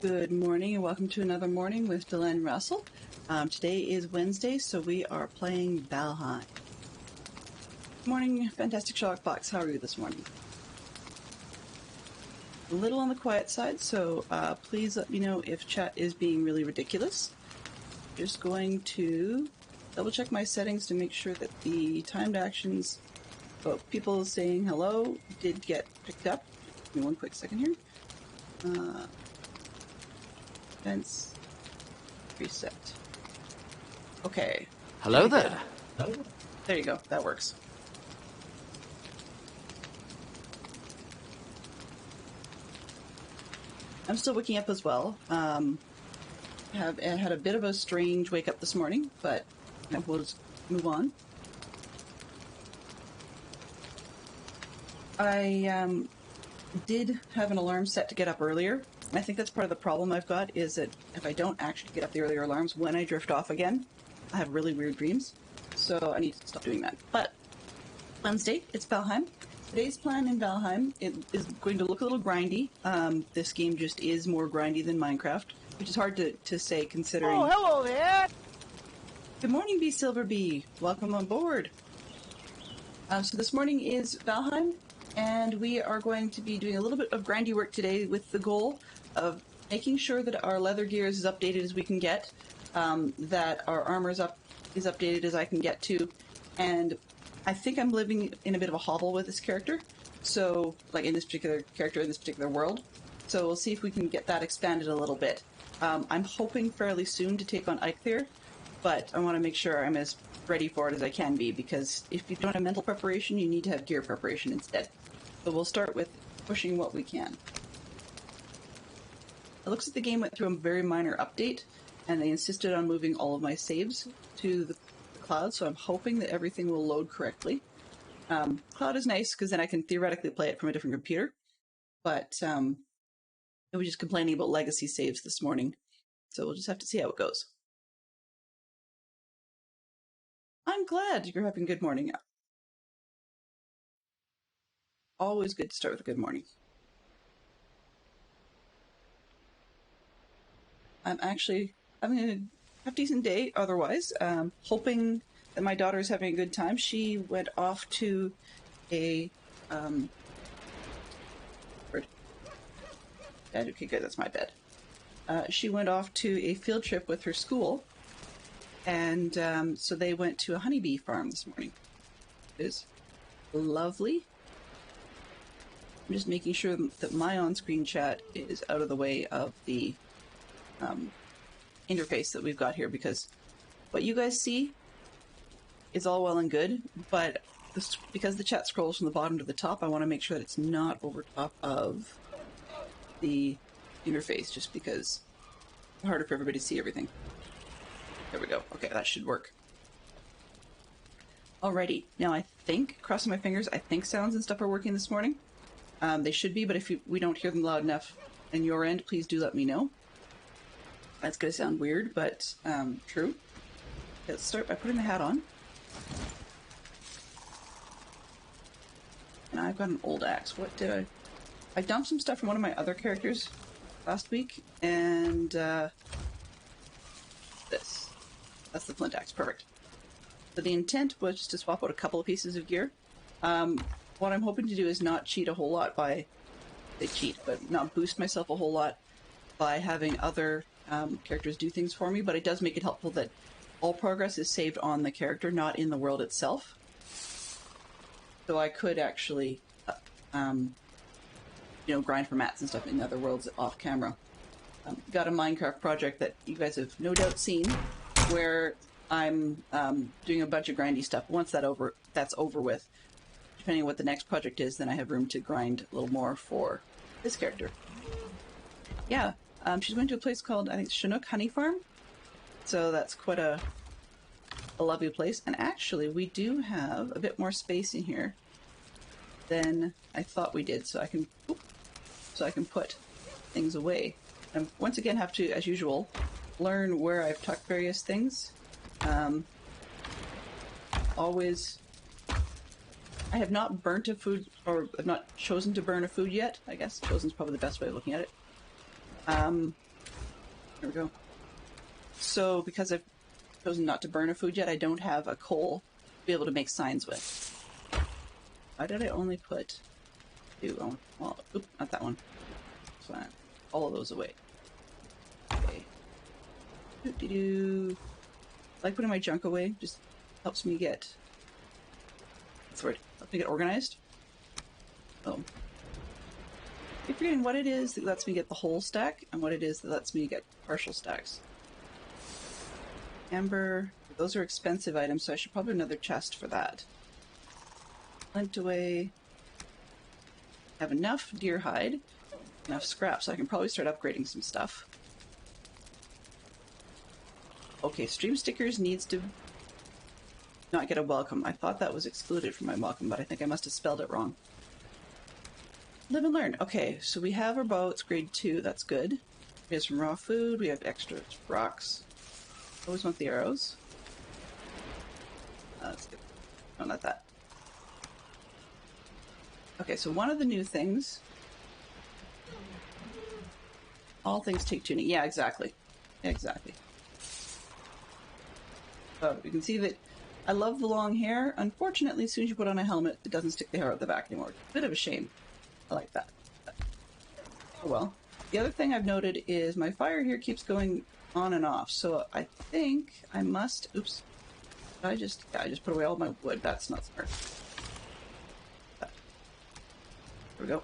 Good morning and welcome to another morning with Delenn Russell. Today is Wednesday, so we are playing Valheim. Good morning, Fantastic Shockbox. How are you this morning? A little on the quiet side, so please let me know if chat is being really ridiculous. Just going to double check my settings to make sure that the timed actions about people saying hello did get picked up. Give me one quick second here. Events reset. Okay. Hello there. There you go. That works. I'm still waking up as well. I had a bit of a strange wake up this morning, but we'll just move on. I did have an alarm set to get up earlier. I think that's part of the problem I've got, is that if I don't actually get up the earlier alarms, when I drift off again, I have really weird dreams. So I need to stop doing that. But Wednesday, it's Valheim. Today's plan in Valheim is going to look a little grindy. This game just is more grindy than Minecraft, which is hard to say considering... Oh, hello there! Good morning, B Silver Bee. Welcome on board. So this morning is Valheim, and we are going to be doing a little bit of grindy work today with the goal of making sure that our leather gear is as updated as we can get, that our armor is updated as I can get to, and I think I'm living in a bit of a hovel with this character, so, like in this particular character, in this particular world, so we'll see if we can get that expanded a little bit. I'm hoping fairly soon to take on Eikthyr, but I want to make sure I'm as ready for it as I can be, because if you don't have mental preparation, you need to have gear preparation instead. So we'll start with pushing what we can. It looks like the game went through a very minor update, and they insisted on moving all of my saves to the cloud, so I'm hoping that everything will load correctly. Cloud is nice, because then I can theoretically play it from a different computer, but I was just complaining about legacy saves this morning, so we'll just have to see how it goes. I'm glad you're having a good morning. Always good to start with a good morning. I'm actually having a decent day otherwise. Hoping that my daughter is having a good time. She went off to a... Okay, good, that's my bed. She went off to a field trip with her school, and so they went to a honeybee farm this morning. It is lovely. I'm just making sure that my on-screen chat is out of the way of the interface that we've got here, because what you guys see is all well and good, but because the chat scrolls from the bottom to the top, I want to make sure that it's not over top of the interface, just because it's harder for everybody to see everything. There we go. Okay, that should work. Alrighty, now I think, crossing my fingers, I think sounds and stuff are working this morning. They should be, but if we don't hear them loud enough on your end, please do let me know. That's going to sound weird, but true. Let's start by putting the hat on. And I've got an old axe. What did I dumped some stuff from one of my other characters last week, and this. That's the flint axe. Perfect. So the intent was just to swap out a couple of pieces of gear. What I'm hoping to do is not cheat a whole lot by... but not boost myself a whole lot by having other characters do things for me, but it does make it helpful that all progress is saved on the character, not in the world itself. So I could actually, grind for mats and stuff in other worlds off camera. Got a Minecraft project that you guys have no doubt seen, where I'm doing a bunch of grindy stuff. Once that's over with, depending on what the next project is, then I have room to grind a little more for this character. Yeah, she's going to a place called, I think, Chinook Honey Farm. So that's quite a lovely place. And actually, we do have a bit more space in here than I thought we did. So I can put things away. And once again, have to, as usual, learn where I've tucked various things. Always... I have not burnt a food, or I've not chosen to burn a food yet, I guess. Chosen's probably the best way of looking at it. There we go. So because I've chosen not to burn a food yet, I don't have a coal to be able to make signs with. Why did I only put 2? Oh, well, oops, not that one. So all of those away. Okay. Doo-doo-doo. I like putting my junk away. Just helps me get... What's the word? Helps me get organized. Oh. I'm forgetting what it is that lets me get the whole stack and what it is that lets me get partial stacks. Amber. Those are expensive items, so I should probably have another chest for that. Flint away. Have enough deer hide, enough scrap, so I can probably start upgrading some stuff. Okay, stream stickers needs to not get a welcome. I thought that was excluded from my welcome, but I think I must have spelled it wrong. Live and learn. Okay, so we have our bow. It's grade 2. That's good. We have some raw food. We have extra rocks. Always want the arrows. That's good. No, not that. Okay, so one of the new things... All things take tuning. Yeah, exactly. Exactly. So you can see that I love the long hair. Unfortunately, as soon as you put on a helmet, it doesn't stick the hair out the back anymore. It's a bit of a shame. I like that. Oh well. The other thing I've noted is my fire here keeps going on and off. So I think I must... Oops. I just put away all my wood. That's not smart. There we go.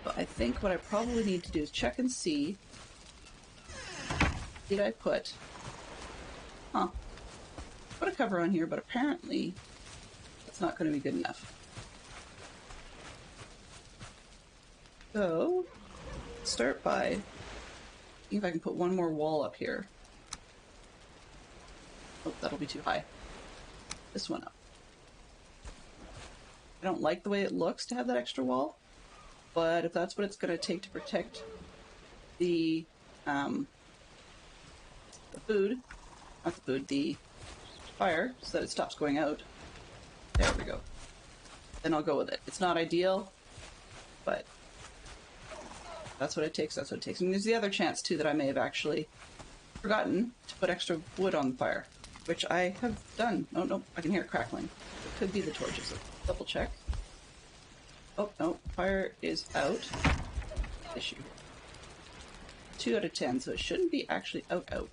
So I think what I probably need to do is check and see. Did I put... Huh. Put a cover on here, but apparently that's not going to be good enough. So, start by seeing if I can put one more wall up here. Oh, that'll be too high. This one up. I don't like the way it looks to have that extra wall, but if that's what it's going to take to protect the food, not the food, the fire, so that it stops going out. There we go. Then I'll go with it. It's not ideal, but that's what it takes. That's what it takes. And there's the other chance, too, that I may have actually forgotten to put extra wood on the fire, which I have done. Oh, no, I can hear it crackling. It could be the torches. So double check. Oh, no, fire is out. Issue. 2 out of 10, so it shouldn't be actually out.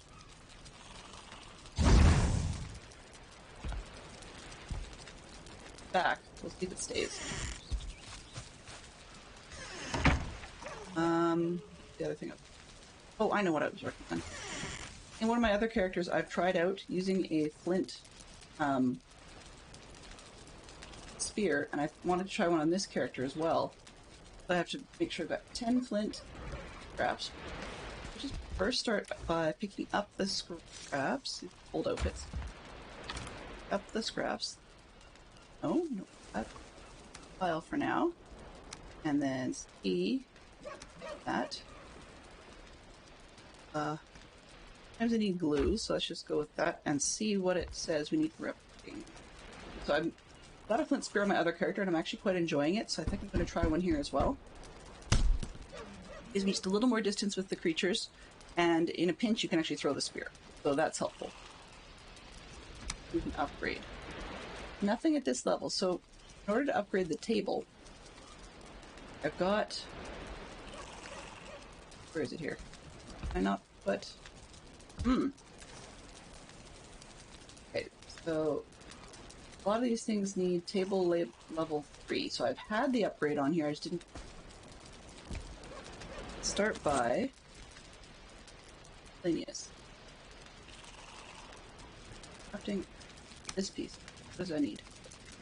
Back. We'll see if it stays. The other thing. Oh, I know what I was working on. In one of my other characters, I've tried out using a flint spear, and I wanted to try one on this character as well. So I have to make sure I've got 10 flint scraps. Just first start by picking up the scraps. Old outfits. Up the scraps. Oh, no, that file for now. And then see that. Sometimes I need glue, so let's just go with that and see what it says we need for replicating. So I've got a flint spear on my other character, and I'm actually quite enjoying it, so I think I'm going to try one here as well. Gives me just a little more distance with the creatures, and in a pinch you can actually throw the spear, so that's helpful. We can upgrade. Nothing at this level, so in order to upgrade the table, I've got... Where is it here? Can I not put... Okay, so a lot of these things need table level 3, so I've had the upgrade on here, I just didn't... Start by... Miscellaneous. Crafting this piece. What does I need?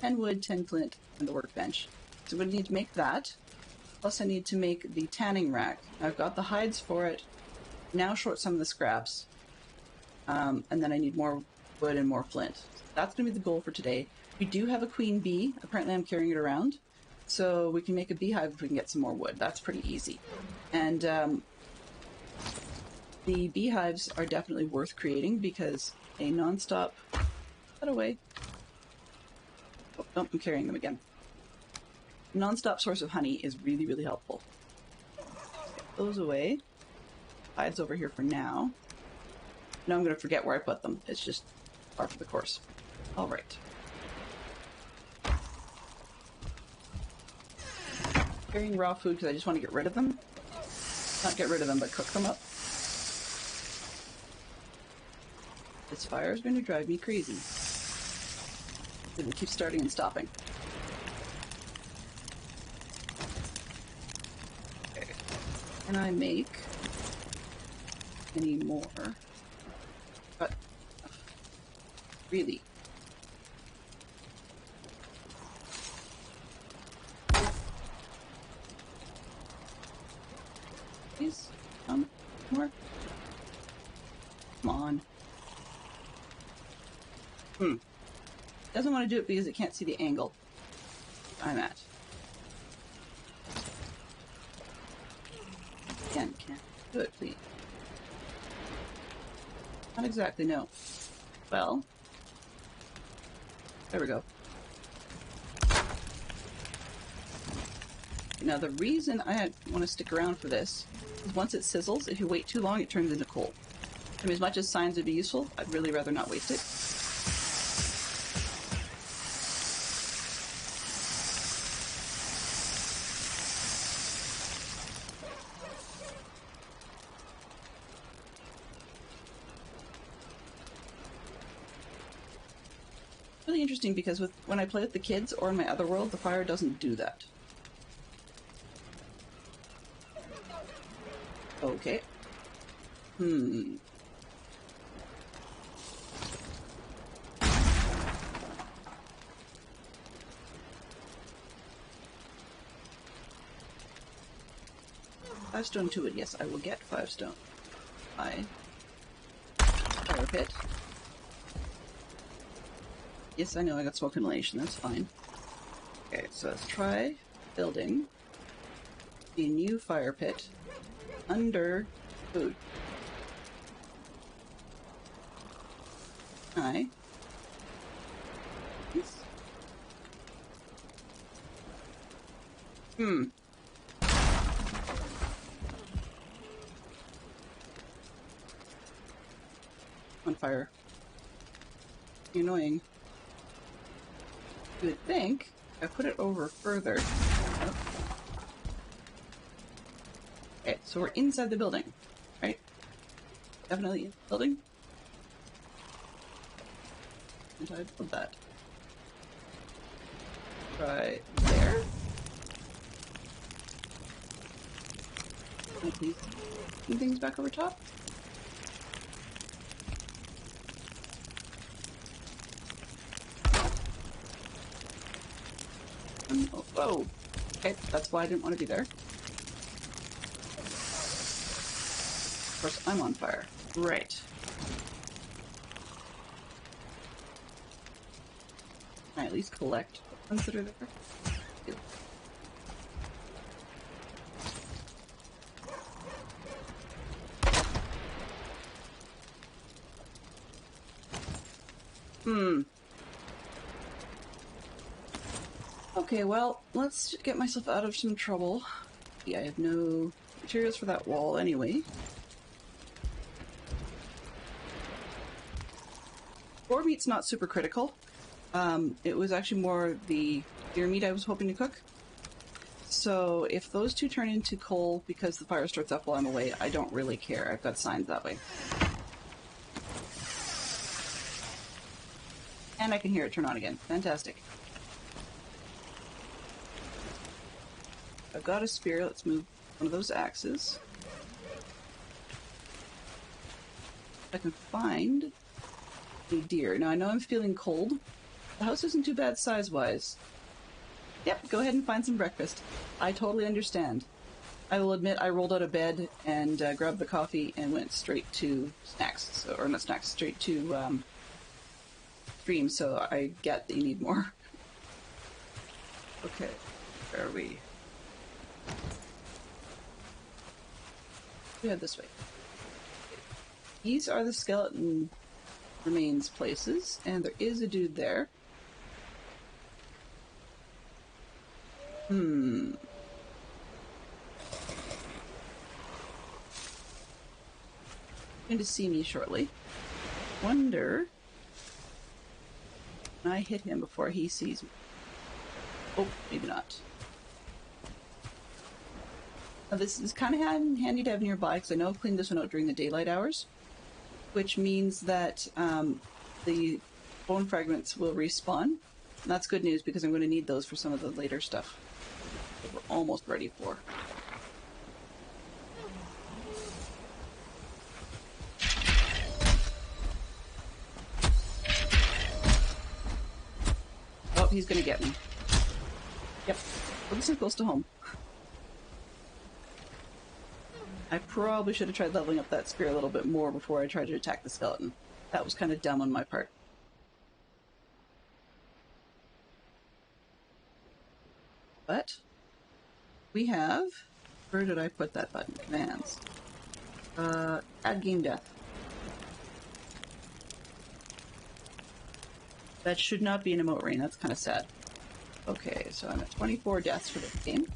10 wood, 10 flint, and the workbench. So I'm going to need to make that. Plus I need to make the tanning rack. I've got the hides for it. Now short some of the scraps. And then I need more wood and more flint. That's going to be the goal for today. We do have a queen bee. Apparently I'm carrying it around. So we can make a beehive if we can get some more wood. That's pretty easy. And the beehives are definitely worth creating because a non-stop... Put that away. Oh, no, I'm carrying them again. Non-stop source of honey is really, really helpful. Get those away. hides over here for now. Now I'm going to forget where I put them. It's just par for the course. All right. Carrying raw food because I just want to get rid of them. Not get rid of them, but cook them up. This fire is going to drive me crazy. It will keep starting and stopping. Okay. Can I make any more? But really? Please, more. Come on. Doesn't want to do it because it can't see the angle I'm at. Again, can't do it, please. Not exactly, no. Well, there we go. Now the reason I want to stick around for this is once it sizzles, if you wait too long, it turns into coal. I mean, as much as signs would be useful, I'd really rather not waste it. Really interesting because when I play with the kids or in my other world, the fire doesn't do that. Okay. 5 stone to it. Yes, I will get 5 stone. Fire pit. Yes, I know I got smoke inhalation. That's fine. Okay, so let's try building a new fire pit under food. Hi. Yes. On fire. Annoying. You would think if I put it over further. Oh. Okay, so we're inside the building, right? Definitely in the building. And I build that. Right there. Can I please move things back over top? Oh, whoa. Okay, that's why I didn't want to be there. Of course, I'm on fire. Right. Can I at least collect the ones that are there? Okay, well, let's get myself out of some trouble. Yeah, I have no materials for that wall anyway. Boar meat's not super critical. It was actually more the deer meat I was hoping to cook. So if those two turn into coal because the fire starts up while I'm away, I don't really care. I've got signs that way. And I can hear it turn on again. Fantastic. I've got a spear. Let's move one of those axes. If I can find a deer. Now I know I'm feeling cold. The house isn't too bad size-wise. Yep, go ahead and find some breakfast. I totally understand. I will admit I rolled out of bed and grabbed the coffee and went straight to snacks. So, or not snacks, straight to stream, so I get that you need more. Okay, where are we? We head this way. These are the skeleton remains places, and there is a dude there. going to see me shortly. Wonder... Can I hit him before he sees me? Oh, maybe not. Now, this is kind of handy to have nearby, because I know I've cleaned this one out during the daylight hours, which means that the bone fragments will respawn. And that's good news, because I'm going to need those for some of the later stuff that we're almost ready for. Oh, he's going to get me. Yep. Well, this is close to home. I probably should have tried leveling up that spear a little bit more before I tried to attack the skeleton. That was kind of dumb on my part. But we have... Where did I put that button? Commands. Add game death. That should not be an emote rain. That's kind of sad. Okay, so I'm at 24 deaths for this game.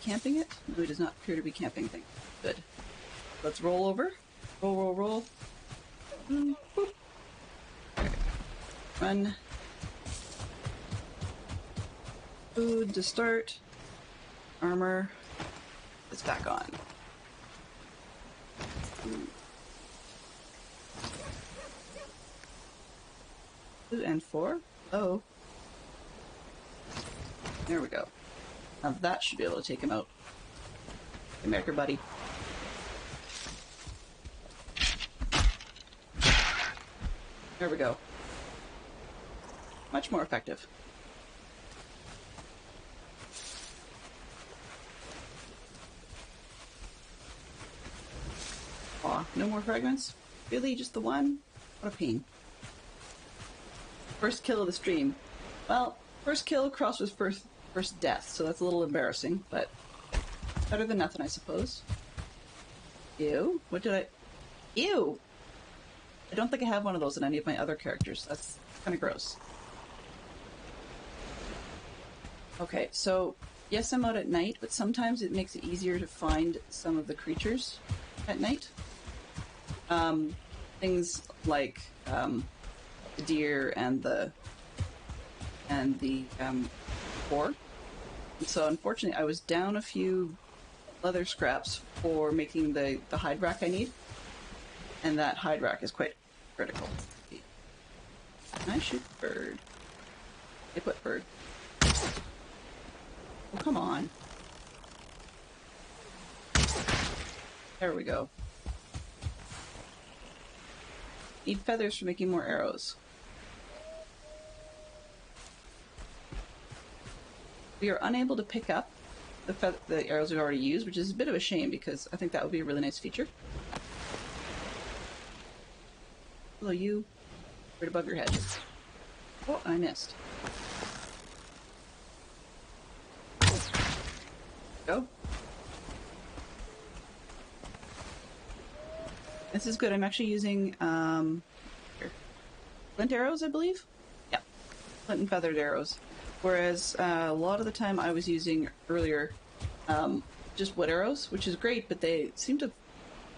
Camping it? No, it does not appear to be camping thing. Good. Let's roll over. Roll, roll, roll. Boop. Okay. Run. Food to start. Armor. It's back on. 2 and 4. Oh. There we go. Now that should be able to take him out. Come here, buddy. There we go. Much more effective. Aw, no more fragments? Really? Just the one? What a pain. First kill of the stream. Well, first kill crossed with first death, so that's a little embarrassing, but better than nothing, I suppose. Ew. What did I... Ew! I don't think I have one of those in any of my other characters. That's kind of gross. Okay, so yes, I'm out at night, but sometimes it makes it easier to find some of the creatures at night. Things like the deer and the boar. And so unfortunately, I was down a few leather scraps for making the hide rack I need, and that hide rack is quite critical. Can I shoot bird? I put bird. Oh, come on. There we go. Need feathers for making more arrows. We are unable to pick up the arrows we've already used, which is a bit of a shame because I think that would be a really nice feature. Hello, you. Right above your head. Oh, I missed. Go. This is good. I'm actually using flint arrows, I believe? Yeah. Flint and feathered arrows. Whereas a lot of the time I was using earlier just wood arrows, which is great, but they seem to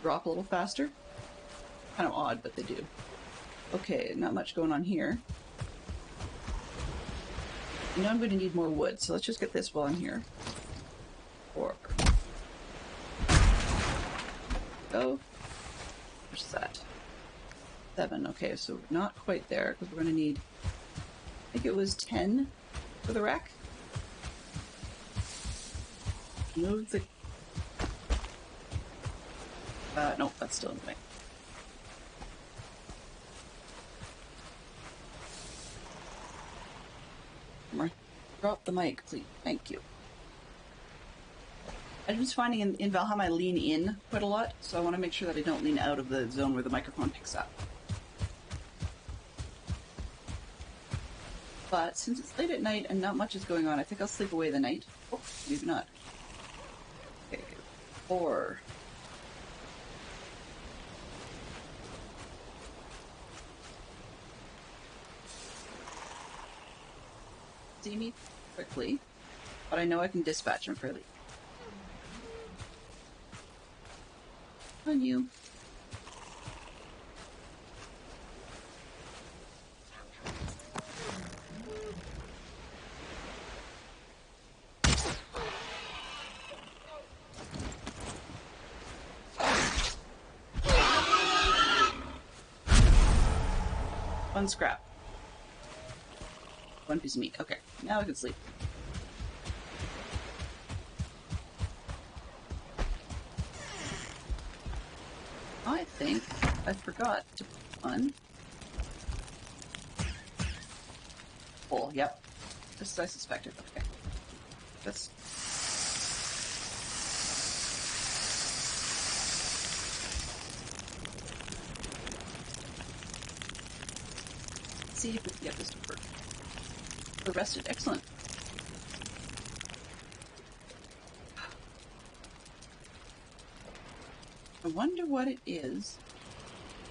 drop a little faster. Kind of odd, but they do. Okay, not much going on here. I know I'm going to need more wood, so let's just get this while I'm here. 4. Go. Where's that? 7. Okay, so we're not quite there, because we're going to need... I think it was 10 for the rack. Move the... no, that's still in the way. Drop the mic, please. Thank you. I'm just finding in Valheim I lean in quite a lot, so I want to make sure that I don't lean out of the zone where the microphone picks up. But since it's late at night and not much is going on, I think I'll sleep away the night. Oh, maybe not. Okay, 4. see me quickly, but I know I can dispatch him fairly. On you. One scrap. One piece of meat. Okay, now I can sleep. I think I forgot to put on. Full, yep. Just as I suspected. Okay. That's. See if we can get this to work. We're rested. Excellent. I wonder what it is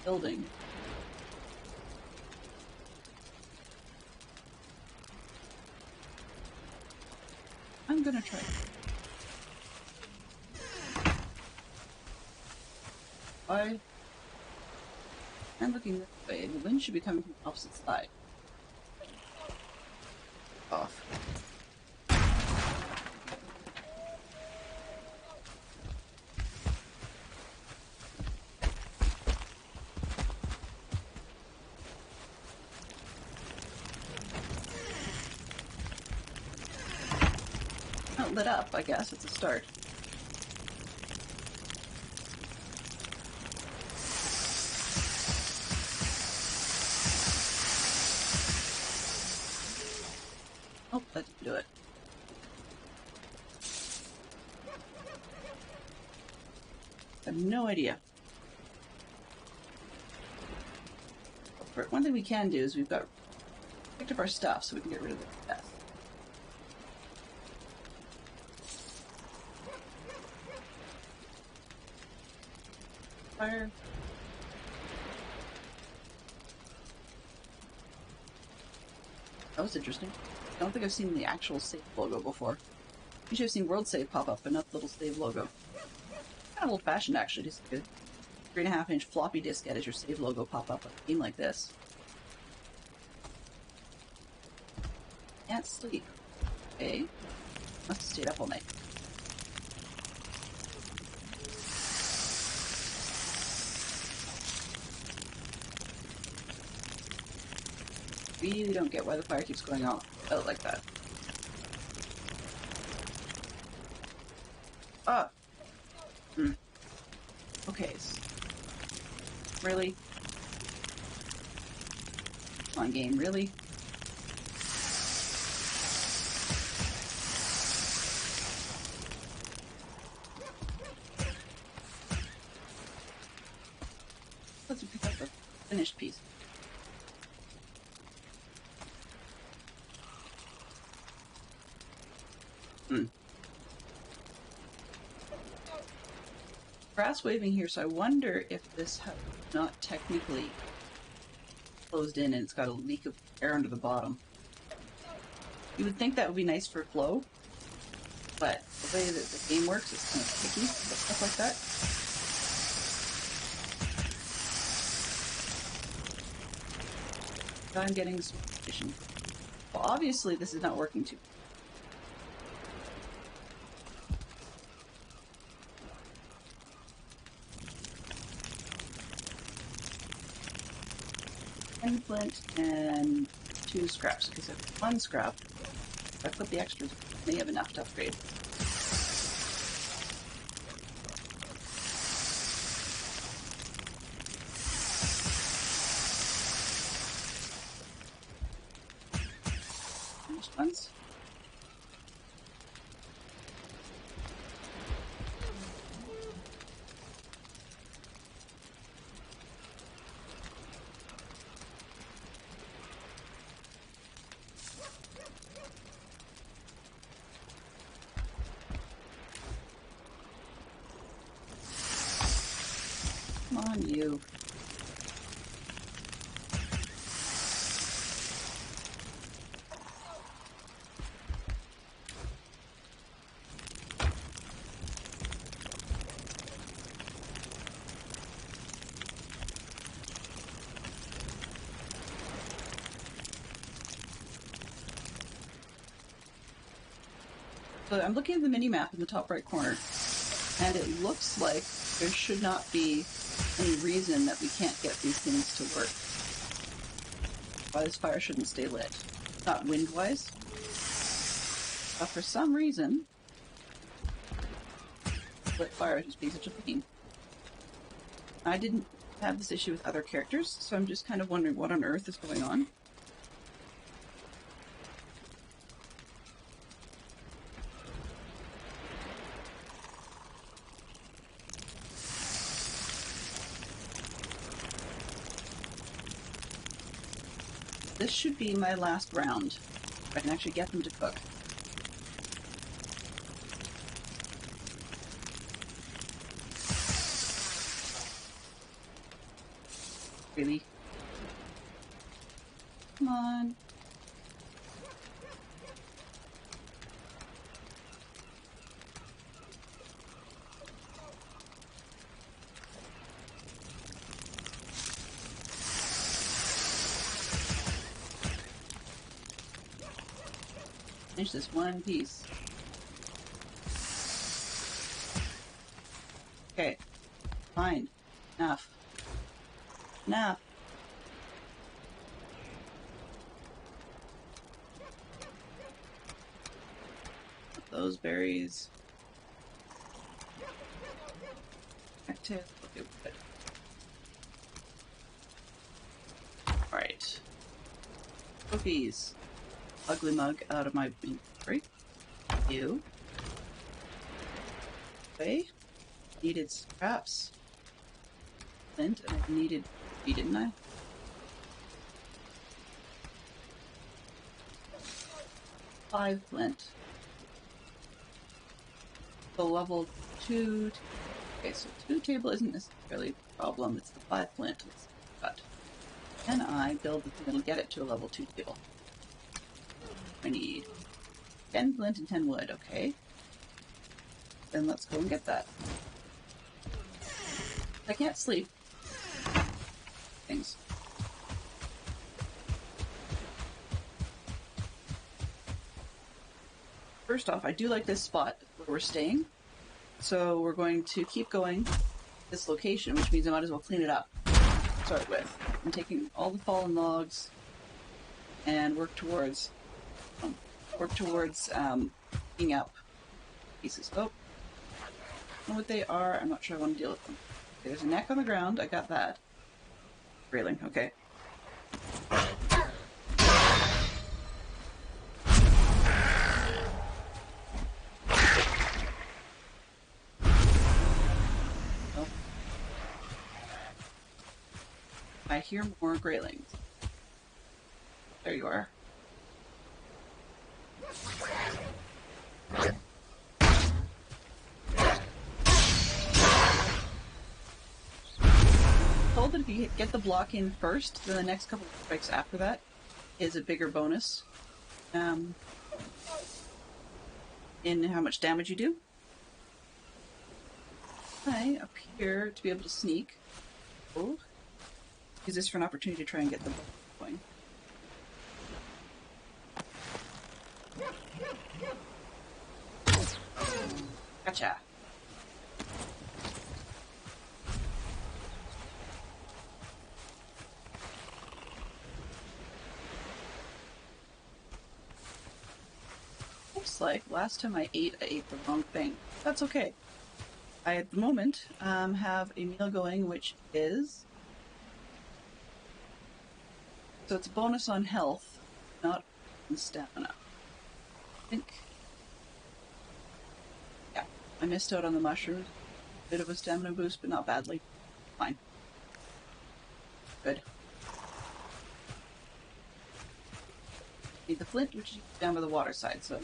building. I'm gonna try it. I'm looking this way. The wind should be coming from the opposite side. Off. Not lit up, I guess. It's a start. Oh, that didn't do it. I have no idea. One thing we can do is we've got picked up our stuff so we can get rid of the death. Fire. That was interesting. I don't think I've seen the actual save logo before. Usually I've seen World Save pop up, but not the little save logo. Kind of old-fashioned, actually. Just a good 3.5-inch floppy disk as your save logo pop up on a game like this. Can't sleep. Okay. Must have stayed up all night. Really don't get why the fire keeps going out like that. Ah! Okay. Really? Come on, game, really? Let's pick up the finished piece. Grass waving here, so I wonder if this has not technically closed in and it's got a leak of air under the bottom. You would think that would be nice for flow, but the way that the game works is kind of picky with stuff like that. I'm getting some competition. Well, obviously this is not working too. Flint and 2 scraps, because if 1 scrap, if I put the extras, I may have enough to upgrade. Finished ones. Come on, you. So I'm looking at the mini-map in the top right corner, and it looks like there should not be any reason that we can't get these things to work. Why this fire shouldn't stay lit. Not wind-wise. But for some reason, lit fire is just being such a pain. I didn't have this issue with other characters, so I'm just kind of wondering what on earth is going on. This should be my last round. If I can actually get them to cook. Really? Come on. Finish this one piece. Okay. Fine. Enough. Enough. Put those berries. Active. Okay, good. Alright. Cookies. Ugly mug out of my inventory. You. Okay. Needed scraps. Flint, and I needed tea, didn't I? Five flint. The level 2. Okay, so 2 table isn't necessarily a problem. It's the 5 flint. But can I build the thing that'll get it to a level 2 table? I need 10 flint and 10 wood, okay. Then let's go and get that. I can't sleep. Things. First off, I do like this spot where we're staying. So we're going to keep going this location, which means I might as well clean it up to start with. I'm taking all the fallen logs and work towards picking up pieces. Oh, I don't know what they are. I'm not sure I want to deal with them. Okay, there's a neck on the ground. I got that. Railing. Okay. Oh. I hear more graylings. There you are. Told that if you get the block in first, then the next couple of strikes after that is a bigger bonus in how much damage you do. I appear to be able to sneak. Oh. Use this for an opportunity to try and get the block going. Gotcha. Looks like last time I ate the wrong thing. That's okay. I, at the moment, have a meal going which is... So it's a bonus on health, not on stamina. I think... Yeah, I missed out on the mushrooms. Bit of a stamina boost, but not badly. Fine. Good. Need the flint, which is down by the water side, so...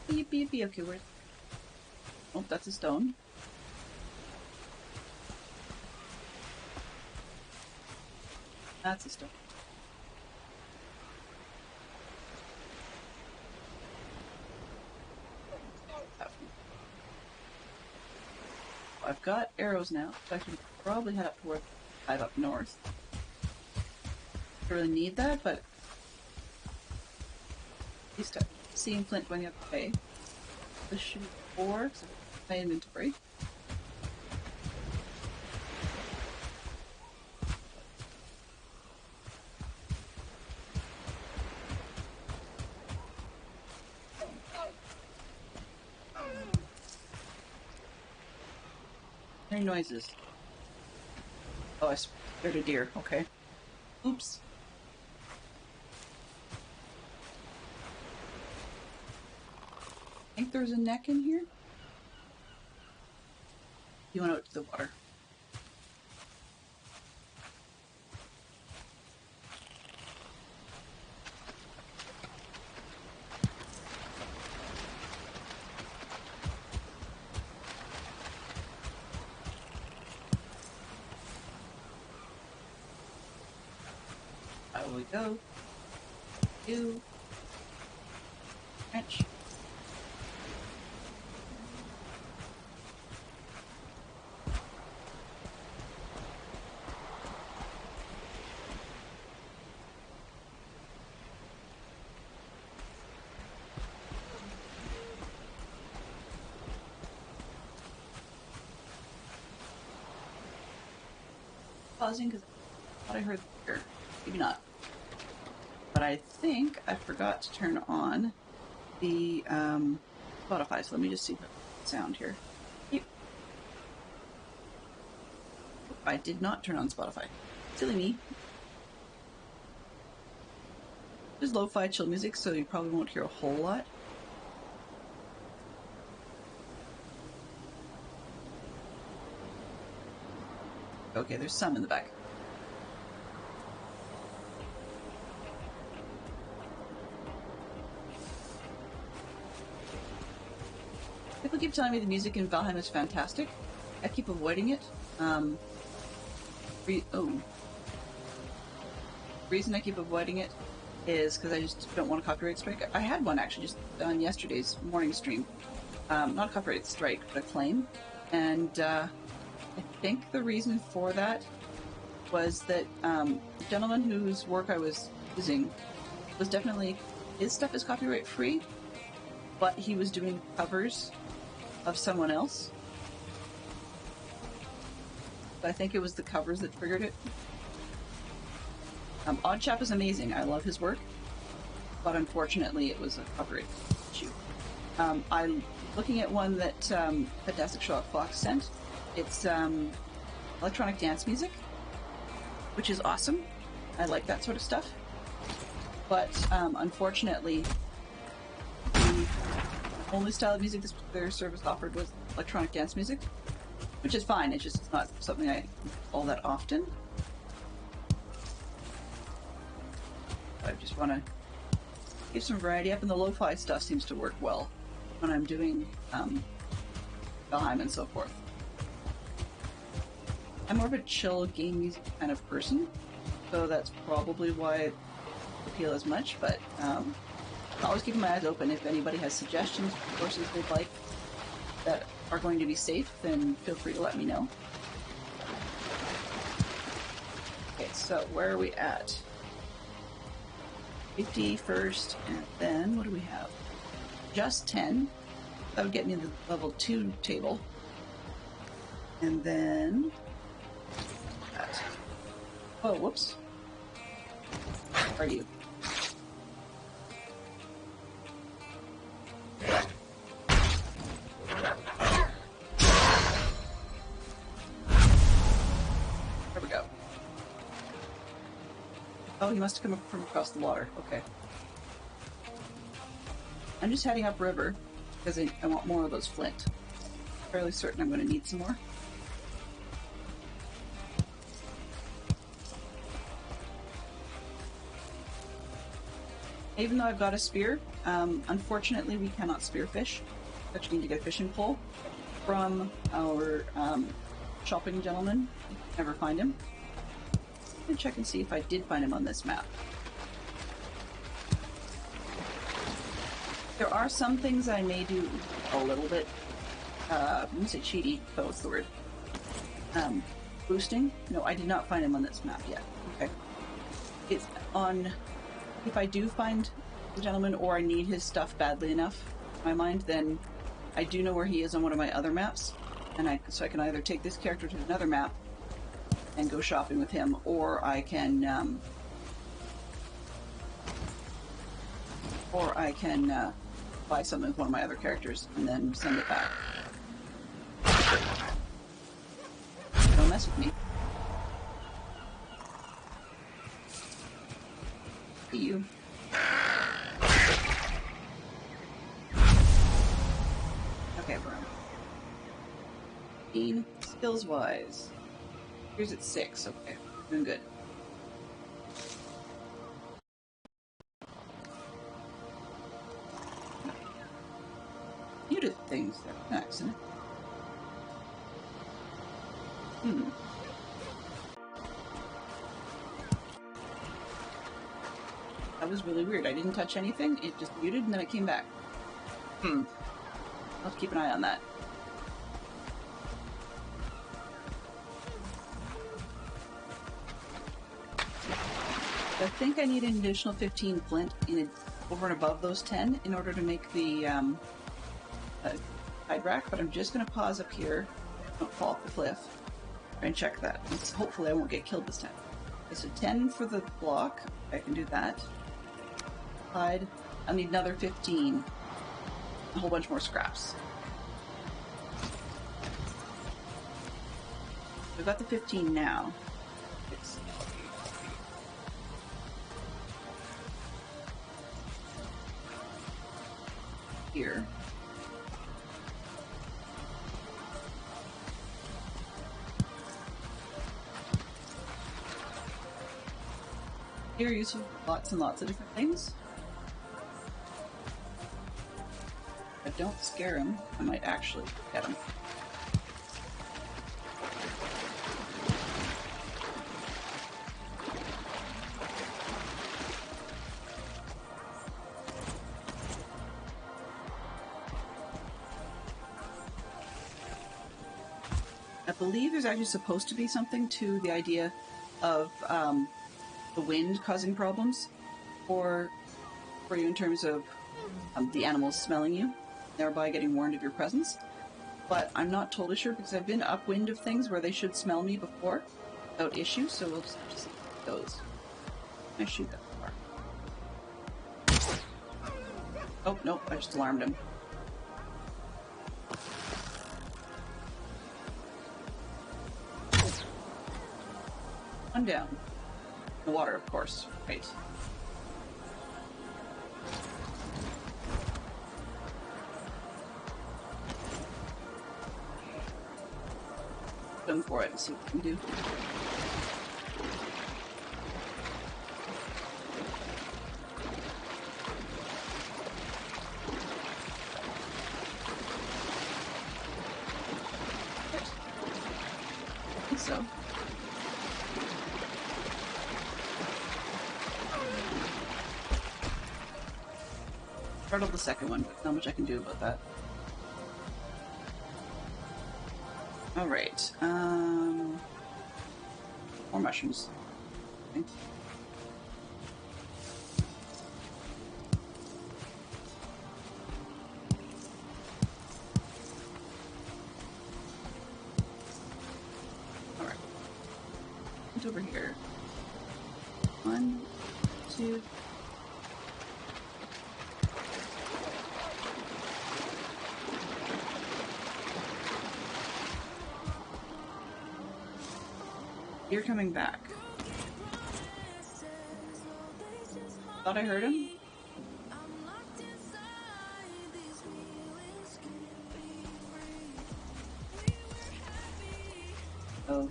Beep, beep, beep. Okay, where's... Oh, that's a stone. That's a stone. I've got arrows now, so I can probably head up towards 5 up north. really need that, but at least I'm seeing flint going the other way. This should be 4, because my inventory. Any noises? Oh, I scared a deer. Okay. Oops. I think there's a neck in here. You went out to the water. Out we go. You. Wrench. Pausing because I thought I heard the deer. Maybe not. But I think I forgot to turn on the Spotify, so let me just see the sound here. Yep. I did not turn on Spotify. Silly me. There's lo-fi chill music, so you probably won't hear a whole lot. Okay, there's some in the back. People keep telling me the music in Valheim is fantastic. I keep avoiding it. Reason I keep avoiding it is because I just don't want a copyright strike. I had one actually just on yesterday's morning stream. Not a copyright strike, but a claim. And I think the reason for that was that the gentleman whose work I was using was definitely, his stuff is copyright free, but he was doing covers of someone else. I think it was the covers that triggered it. Oddchap is amazing. I love his work, but unfortunately it was a copyright issue. I'm looking at one that Fantastic Sherlock Fox sent. It's electronic dance music, which is awesome. I like that sort of stuff. But unfortunately, the only style of music this particular service offered was electronic dance music, which is fine. It's just not something I all that often. I just want to give some variety up, and the lo-fi stuff seems to work well when I'm doing Valheim and so forth. I'm more of a chill game music kind of person, so that's probably why it doesn't appeal as much, but I'm always keeping my eyes open. If anybody has suggestions for courses they'd like that are going to be safe, then feel free to let me know. Okay, so where are we at? 50 first, and then what do we have? Just 10. That would get me the level 2 table. And then that. Oh, whoops. Where are you? There we go. Oh, he must have come up from across the water. Okay. I'm just heading upriver because I want more of those flint. Fairly certain I'm going to need some more. Even though I've got a spear, unfortunately we cannot spearfish. We actually need to get a fishing pole from our shopping gentleman. Never find him. Let me check and see if I did find him on this map. There are some things I may do a little bit, I wouldn't say cheaty, but what's the word? Boosting? No, I did not find him on this map yet. Okay. it's on, if I do find the gentleman or I need his stuff badly enough, in my mind, then I do know where he is on one of my other maps, and so I can either take this character to another map and go shopping with him, or I can buy something with one of my other characters and then send it back. Don't mess with me. You. Okay, Brown. 15 skills wise. Here's at 6. Okay, doing good. You did things there. Accident. That was really weird. I didn't touch anything. It just muted and then it came back. I'll have to keep an eye on that. I think I need an additional 15 flint over and above those 10 in order to make the hide rack, but I'm just going to pause up here, don't fall off the cliff, and check that. Hopefully I won't get killed this time. Okay, so 10 for the block. I can do that. Hide. I'll need another 15. A whole bunch more scraps. We've got the 15 now. Here. Here, useful for lots and lots of different things. If I don't scare him, I might actually get him. I believe there's actually supposed to be something to the idea of the wind causing problems for you in terms of the animals smelling you, thereby getting warned of your presence. But I'm not totally sure because I've been upwind of things where they should smell me before without issue, so we'll just have to see how it goes. I shoot that far. Oh, nope, I just alarmed him. One down. The water, of course. Right. Swim for it and see what we can do. I think so. Startled the second one, but not much I can do about that. Alright, more mushrooms. Okay. Alright. It's over here. 1, 2. You're coming back. Thought I heard him? Oh.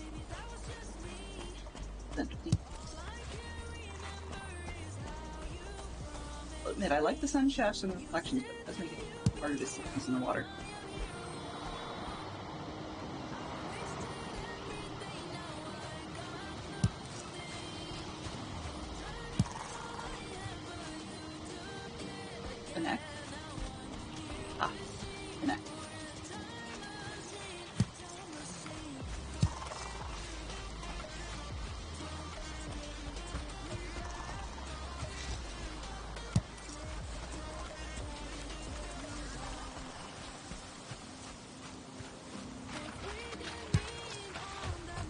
I'll admit, I like the sun shafts and reflections, but it does make it harder to see things in the water. Connect. Ah, connect.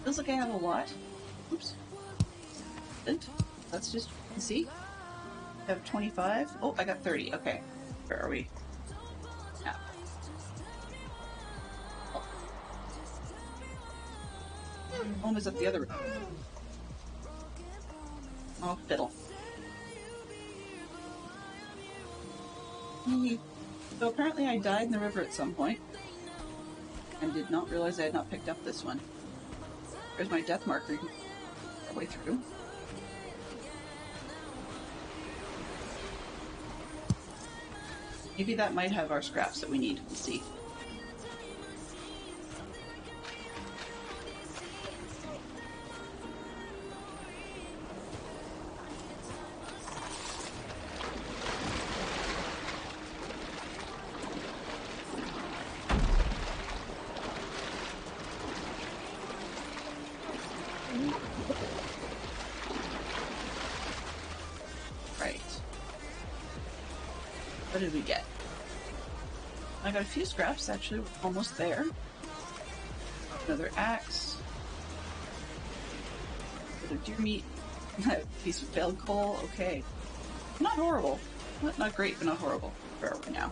Feels like I have a lot. Oops. Let's just see. I have 25. Oh, I got 30. Okay. Where are we? Yeah. Oh. Home is up the other room. Oh, fiddle. So apparently I died in the river at some point and did not realize I had not picked up this one. There's my death marker. You can all the way through. Maybe that might have our scraps that we need. We'll see. Right. What did we get? I got a few scraps, actually. We're almost there. Another axe. Bit of deer meat. A piece of failed coal. Okay. Not horrible. Not great, but not horrible. Where are we now?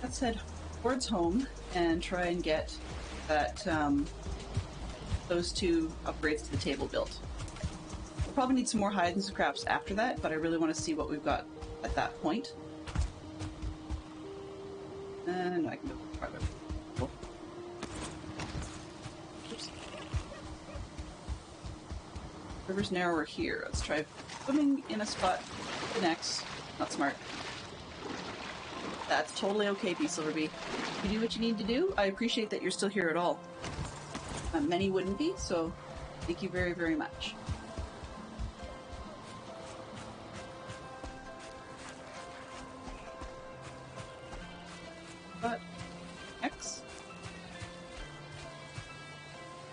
Let's head towards home and try and get that, those two upgrades to the table built. We'll probably need some more hides and scraps after that, but I really want to see what we've got at that point. And I can go farther. Cool. Oops. River's narrower here. Let's try swimming in a spot the next. Not smart. That's totally okay, B. Silverby. You do what you need to do. I appreciate that you're still here at all. Many wouldn't be, so thank you very, very much. But X.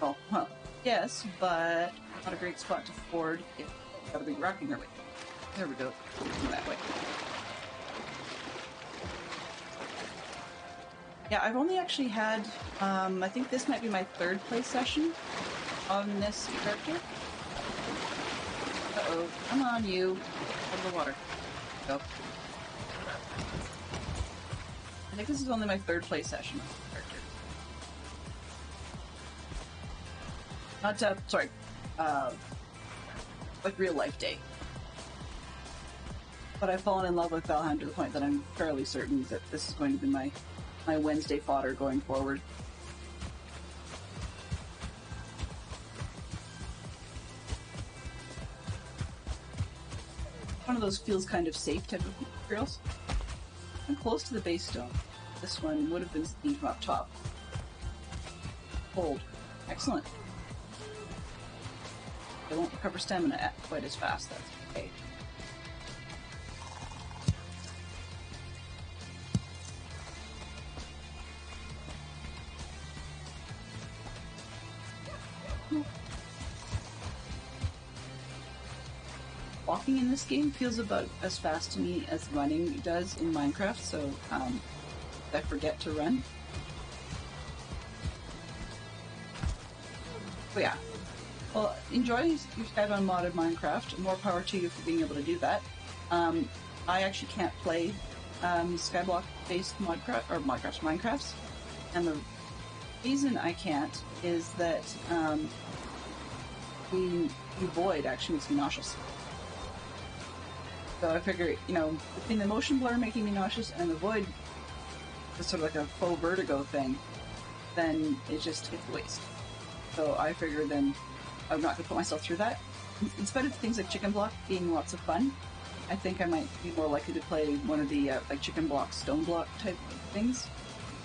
Oh, well, yes, but not a great spot to ford if you've got a big rock in your way. There we go. That way. Yeah, I've only actually had, I think this might be my third play session on this character. Uh-oh. Come on, you. Out of the water. Go. I think this is only my third play session on this character. Not, sorry. Like real life day. But I've fallen in love with Valheim to the point that I'm fairly certain that this is going to be my Wednesday fodder going forward. One of those feels kind of safe type of materials. I'm close to the base stone. This one would have been seen from up top. Hold. Excellent. I won't recover stamina quite as fast, that's okay. Walking in this game feels about as fast to me as running does in Minecraft, so I forget to run. But yeah. Well, enjoy your Skybound modded Minecraft. More power to you for being able to do that. I actually can't play Skyblock-based Minecrafts, and the reason I can't is that the void actually makes me nauseous. So I figure, you know, between the motion blur making me nauseous and the void is sort of like a faux vertigo thing, then it's a waste. So I figured then I'm not going to put myself through that. In spite of things like Chicken Block being lots of fun, I think I might be more likely to play one of the like Chicken Block, Stone Block type things,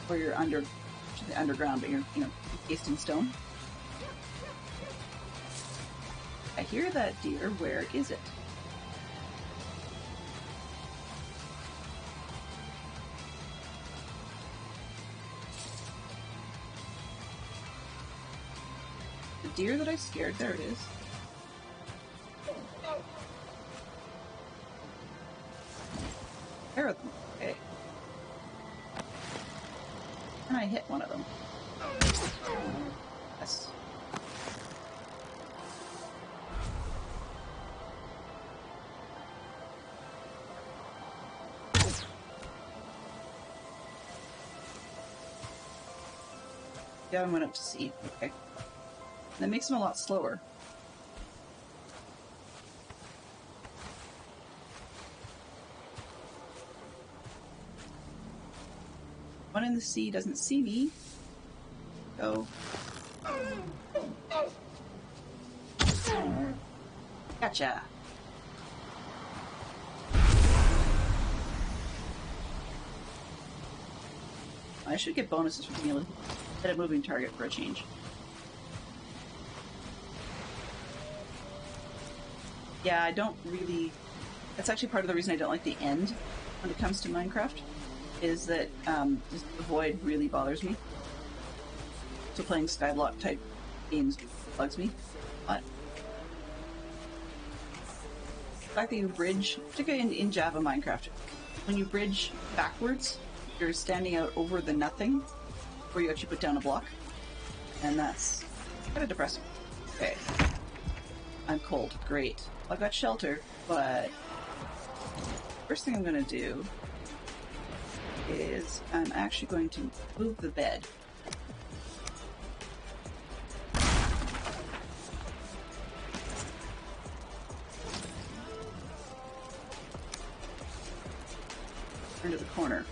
where you're underground, but you're, you know, encased in stone. I hear that deer. Where is it? The deer that I scared, there it is. Pair of them. Okay. And I hit one of them. Yes. Yeah, I went up to C. Okay. That makes them a lot slower. One in the sea doesn't see me. Go. Gotcha. I should get bonuses for being able to hit a moving target for a change. Yeah, I don't really... That's actually part of the reason I don't like the end when it comes to Minecraft, is that just the void really bothers me. So playing skyblock type games bugs me. But the fact that you bridge, particularly in Java Minecraft, when you bridge backwards, you're standing out over the nothing where you actually put down a block. And that's kind of depressing. Okay. I'm cold. Great. I've got shelter, but first thing I'm going to do is I'm actually going to move the bed. Turn to the corner.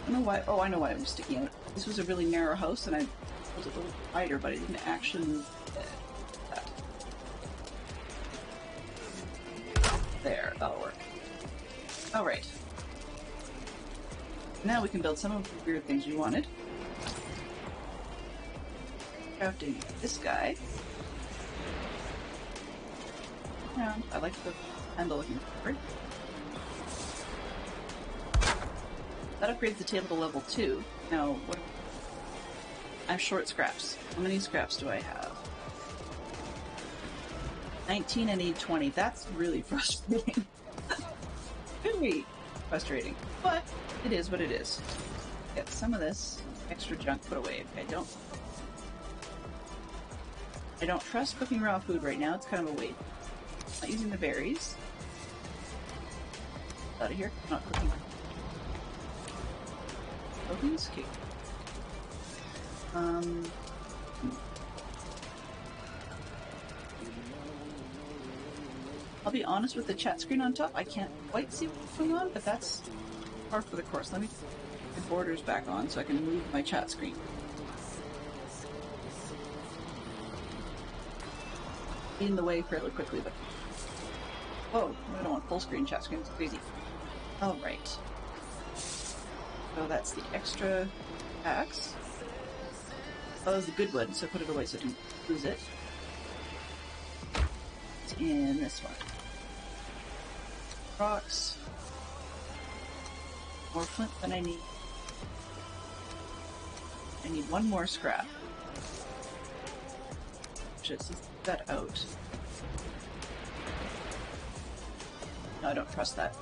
I don't know why. Oh, I know why it was sticking out. This was a really narrow house, and I built it a little wider, but I didn't actually move the bed. There, that'll work. Alright. Now we can build some of the weird things we wanted. Crafting this guy. And I like the handle looking forward. That upgrades the table to level 2. Now, what? I'm short scraps. How many scraps do I have? 19, I need 20. That's really frustrating. Very frustrating. But it is what it is. Get some of this extra junk put away. Okay, I don't trust cooking raw food right now. It's kind of a waste. Not using the berries. Out of here. Not cooking. Cookies? Okay. I'll be honest with the chat screen on top. I can't quite see what's going on, but that's par for the course. Let me put the borders back on so I can move my chat screen. In the way fairly quickly, but... Whoa, I don't want full screen chat screen. It's crazy. Alright. So that's the extra axe. Oh, that was the good wood, so put it away so I don't lose it. It's in this one. Rocks. More flint than I need. I need one more scrap. Just leave that out. No, I don't trust that.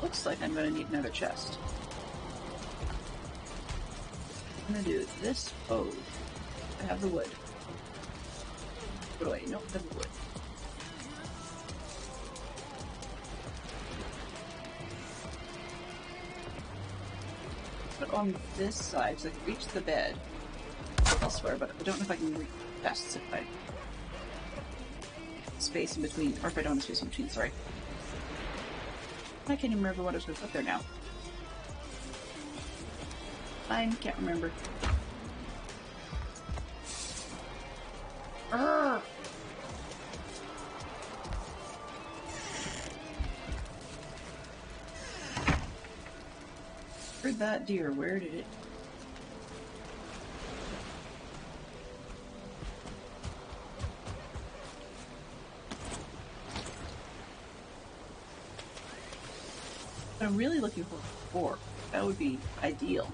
Looks like I'm going to need another chest. I'm going to do this. Oh, I have the wood. Put away. Nope, I have the wood. Put on this side so I can reach the bed elsewhere, but I don't know if I can reach chests if I space in between, or if I don't have space in between, sorry. I can't even remember what I was going to put there now. I can't remember. Urgh! Where'd that deer? Where did it? I'm really looking for a fork. That would be ideal.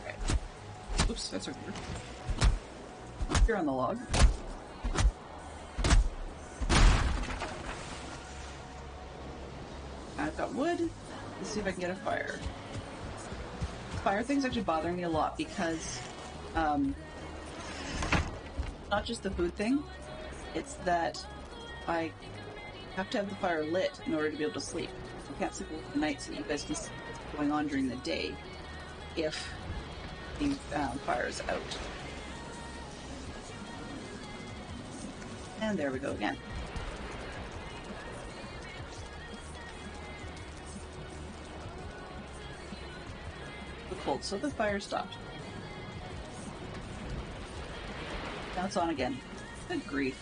Right. Oops, that's over here. Here on the log. I've got wood. Let's see if I can get a fire. Fire thing's actually bothering me a lot because Not just the food thing, it's that I have to have the fire lit in order to be able to sleep. I can't sleep at night so that you guys can see what's going on during the day if the fire is out. And there we go again. The cold, so the fire stopped. Now it's on again. Good grief.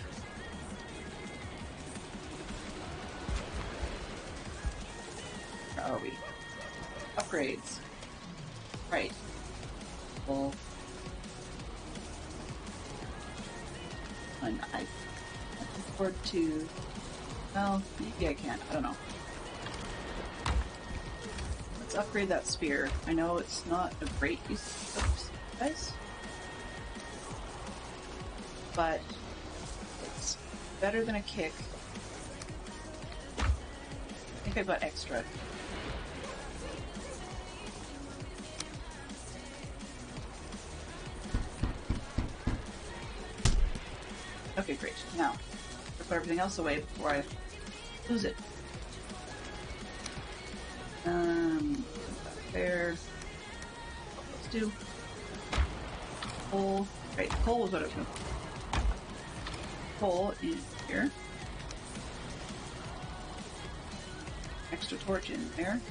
Where are we? Upgrades. Right. Well, and I can't afford to. Well, maybe I can. I don't know. Let's upgrade that spear. I know it's not a great use of supplies, but it's better than a kick. I think I've got extra. Okay, great. Now, I'll put everything else away before I lose it. There. Let's do coal. Right, coal was what I was going to put. Coal in here. Extra torch in there.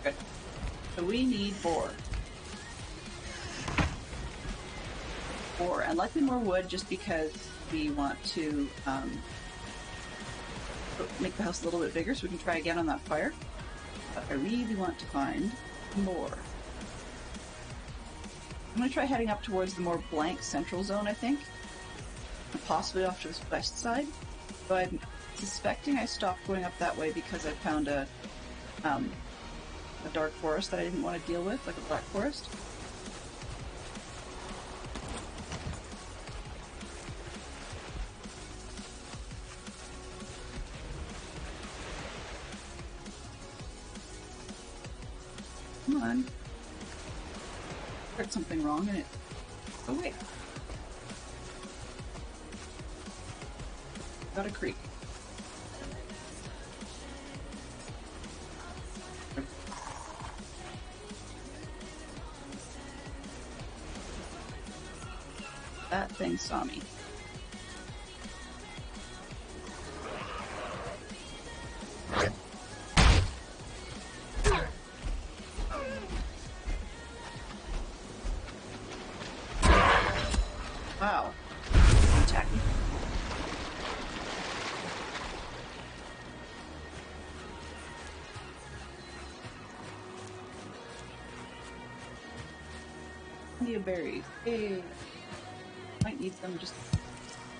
Good. So we need 4. 4, and likely more wood just because we want to make the house a little bit bigger so we can try again on that fire. But I really want to find more. I'm going to try heading up towards the more blank central zone, I think. And possibly off to the west side. But I'm suspecting I stopped going up that way because I found a dark forest that I didn't want to deal with, like a black forest. Come on. Heard something wrong in it. Oh wait. Got a creek. That thing saw me. Wow. Attacking. Plenty of berries. Hey. Might need them just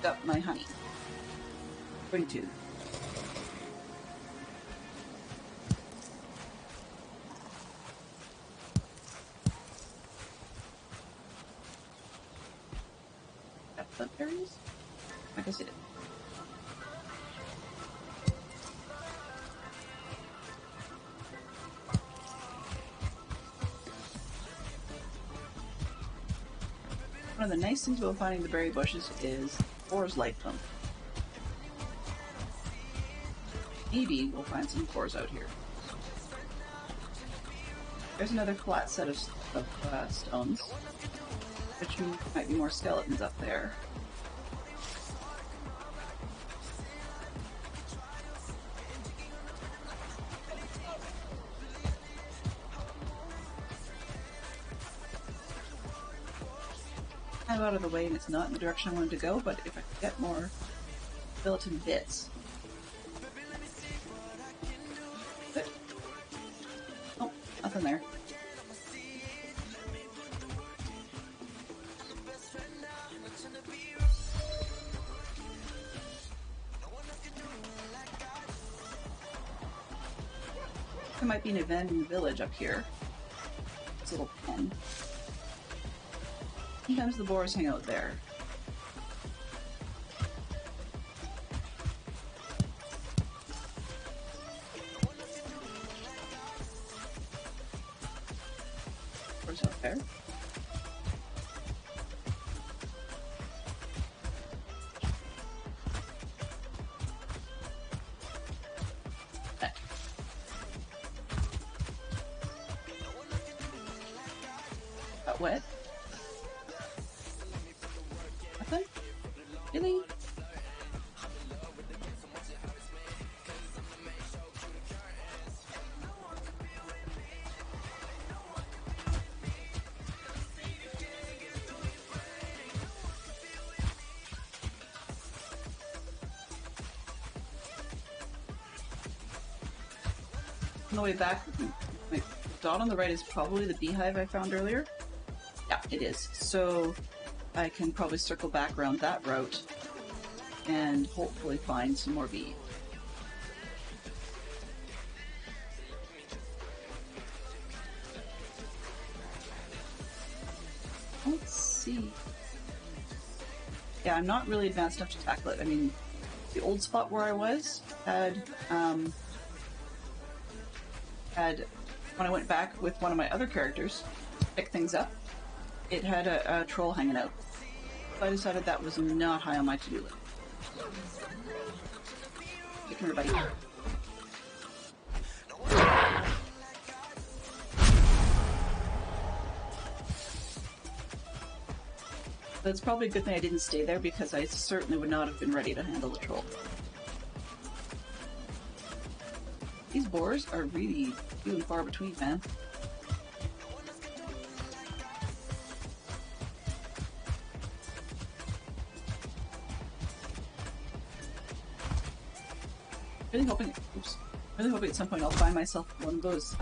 to up my honey. Going to. Got berries? I guess it is. One of the nice things about finding the berry bushes is boars like them. Maybe we'll find some boars out here. There's another flat set of stones, which might be more skeletons up there. Kind of out of the way, and it's not in the direction I wanted to go, but if I could get more skeleton bits. Good. Oh, nothing there. There might be an event in the village up here. This little pen. Sometimes the boars hang out there. Boars out there. got wet. Nothing? Really? On the way back, my dot on the right is probably the beehive I found earlier. Yeah, it is. So I can probably circle back around that route and hopefully find some more bees. Let's see. Yeah, I'm not really advanced enough to tackle it. I mean, the old spot where I was had when I went back with one of my other characters to pick things up, it had a troll hanging out. So I decided that was not high on my to-do list. Come here, buddy. But it's probably a good thing I didn't stay there because I certainly would not have been ready to handle the troll. These boars are really few and far between, man. Really hoping at some point I'll find myself one of those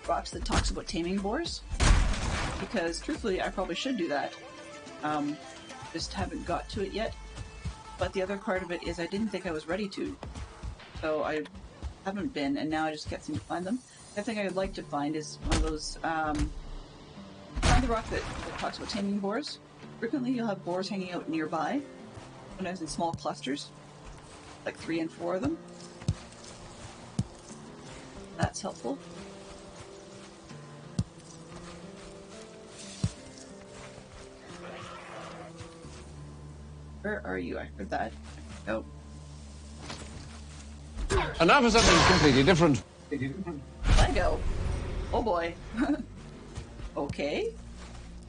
rocks that talks about taming boars. Because truthfully, I probably should do that. Just haven't got to it yet. But the other part of it is I didn't think I was ready to. So I haven't been, and now I just can't seem to find them. The thing I'd like to find is one of those, find the rock that talks about taming boars. Frequently you'll have boars hanging out nearby, sometimes in small clusters, like 3 and 4 of them. That's helpful. Where are you? I heard that. Oh. And now for something completely different. Lego. Oh boy. Okay.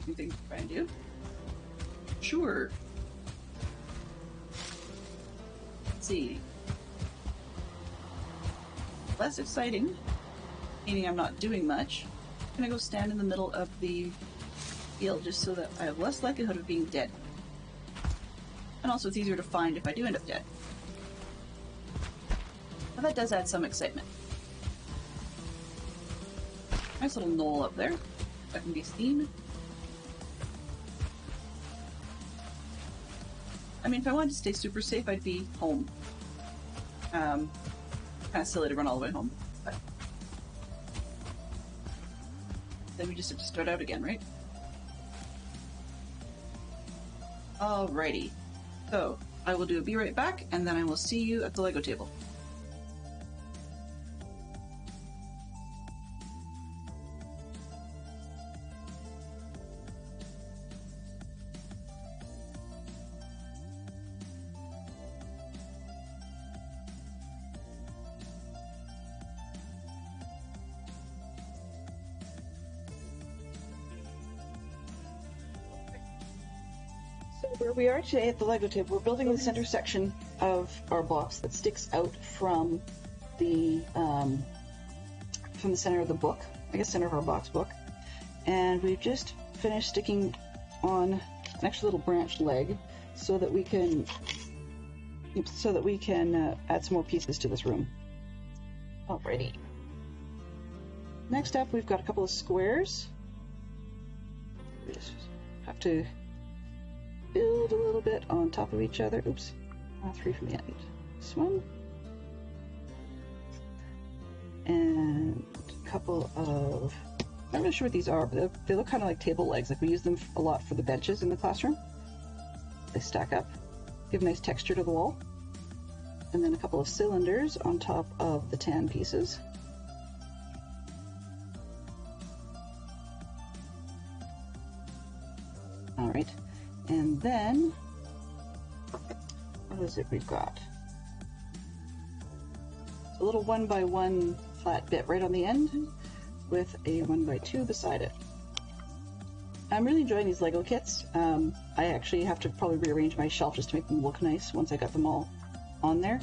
New things to try and do. Sure. Let's see. Less exciting, meaning I'm not doing much. I'm gonna go stand in the middle of the field just so that I have less likelihood of being dead. And also it's easier to find if I do end up dead. Well, that does add some excitement. Nice little knoll up there. That can be seen. I mean, if I wanted to stay super safe, I'd be home. Kind of silly to run all the way home, but then we just have to start out again, right? Alrighty. So, I will be right back, and then I will see you at the Lego table. Where we are today at the Lego table, we're building the center section of our box that sticks out from the center of the book, I guess center of our box book. And we've just finished sticking on an extra little branch leg so that we can add some more pieces to this room. Alrighty. Next up, we've got a couple of squares. We just have to build a little bit on top of each other. Oops, 3 from the end. This one. And a couple of, I'm not really sure what these are, but they look kind of like table legs. Like we use them a lot for the benches in the classroom. They stack up, give a nice texture to the wall. And then a couple of cylinders on top of the tan pieces. All right. And then, what is it we've got? A little 1x1 flat bit right on the end with a 1x2 beside it. I'm really enjoying these Lego kits. I actually have to probably rearrange my shelf just to make them look nice once I got them all on there.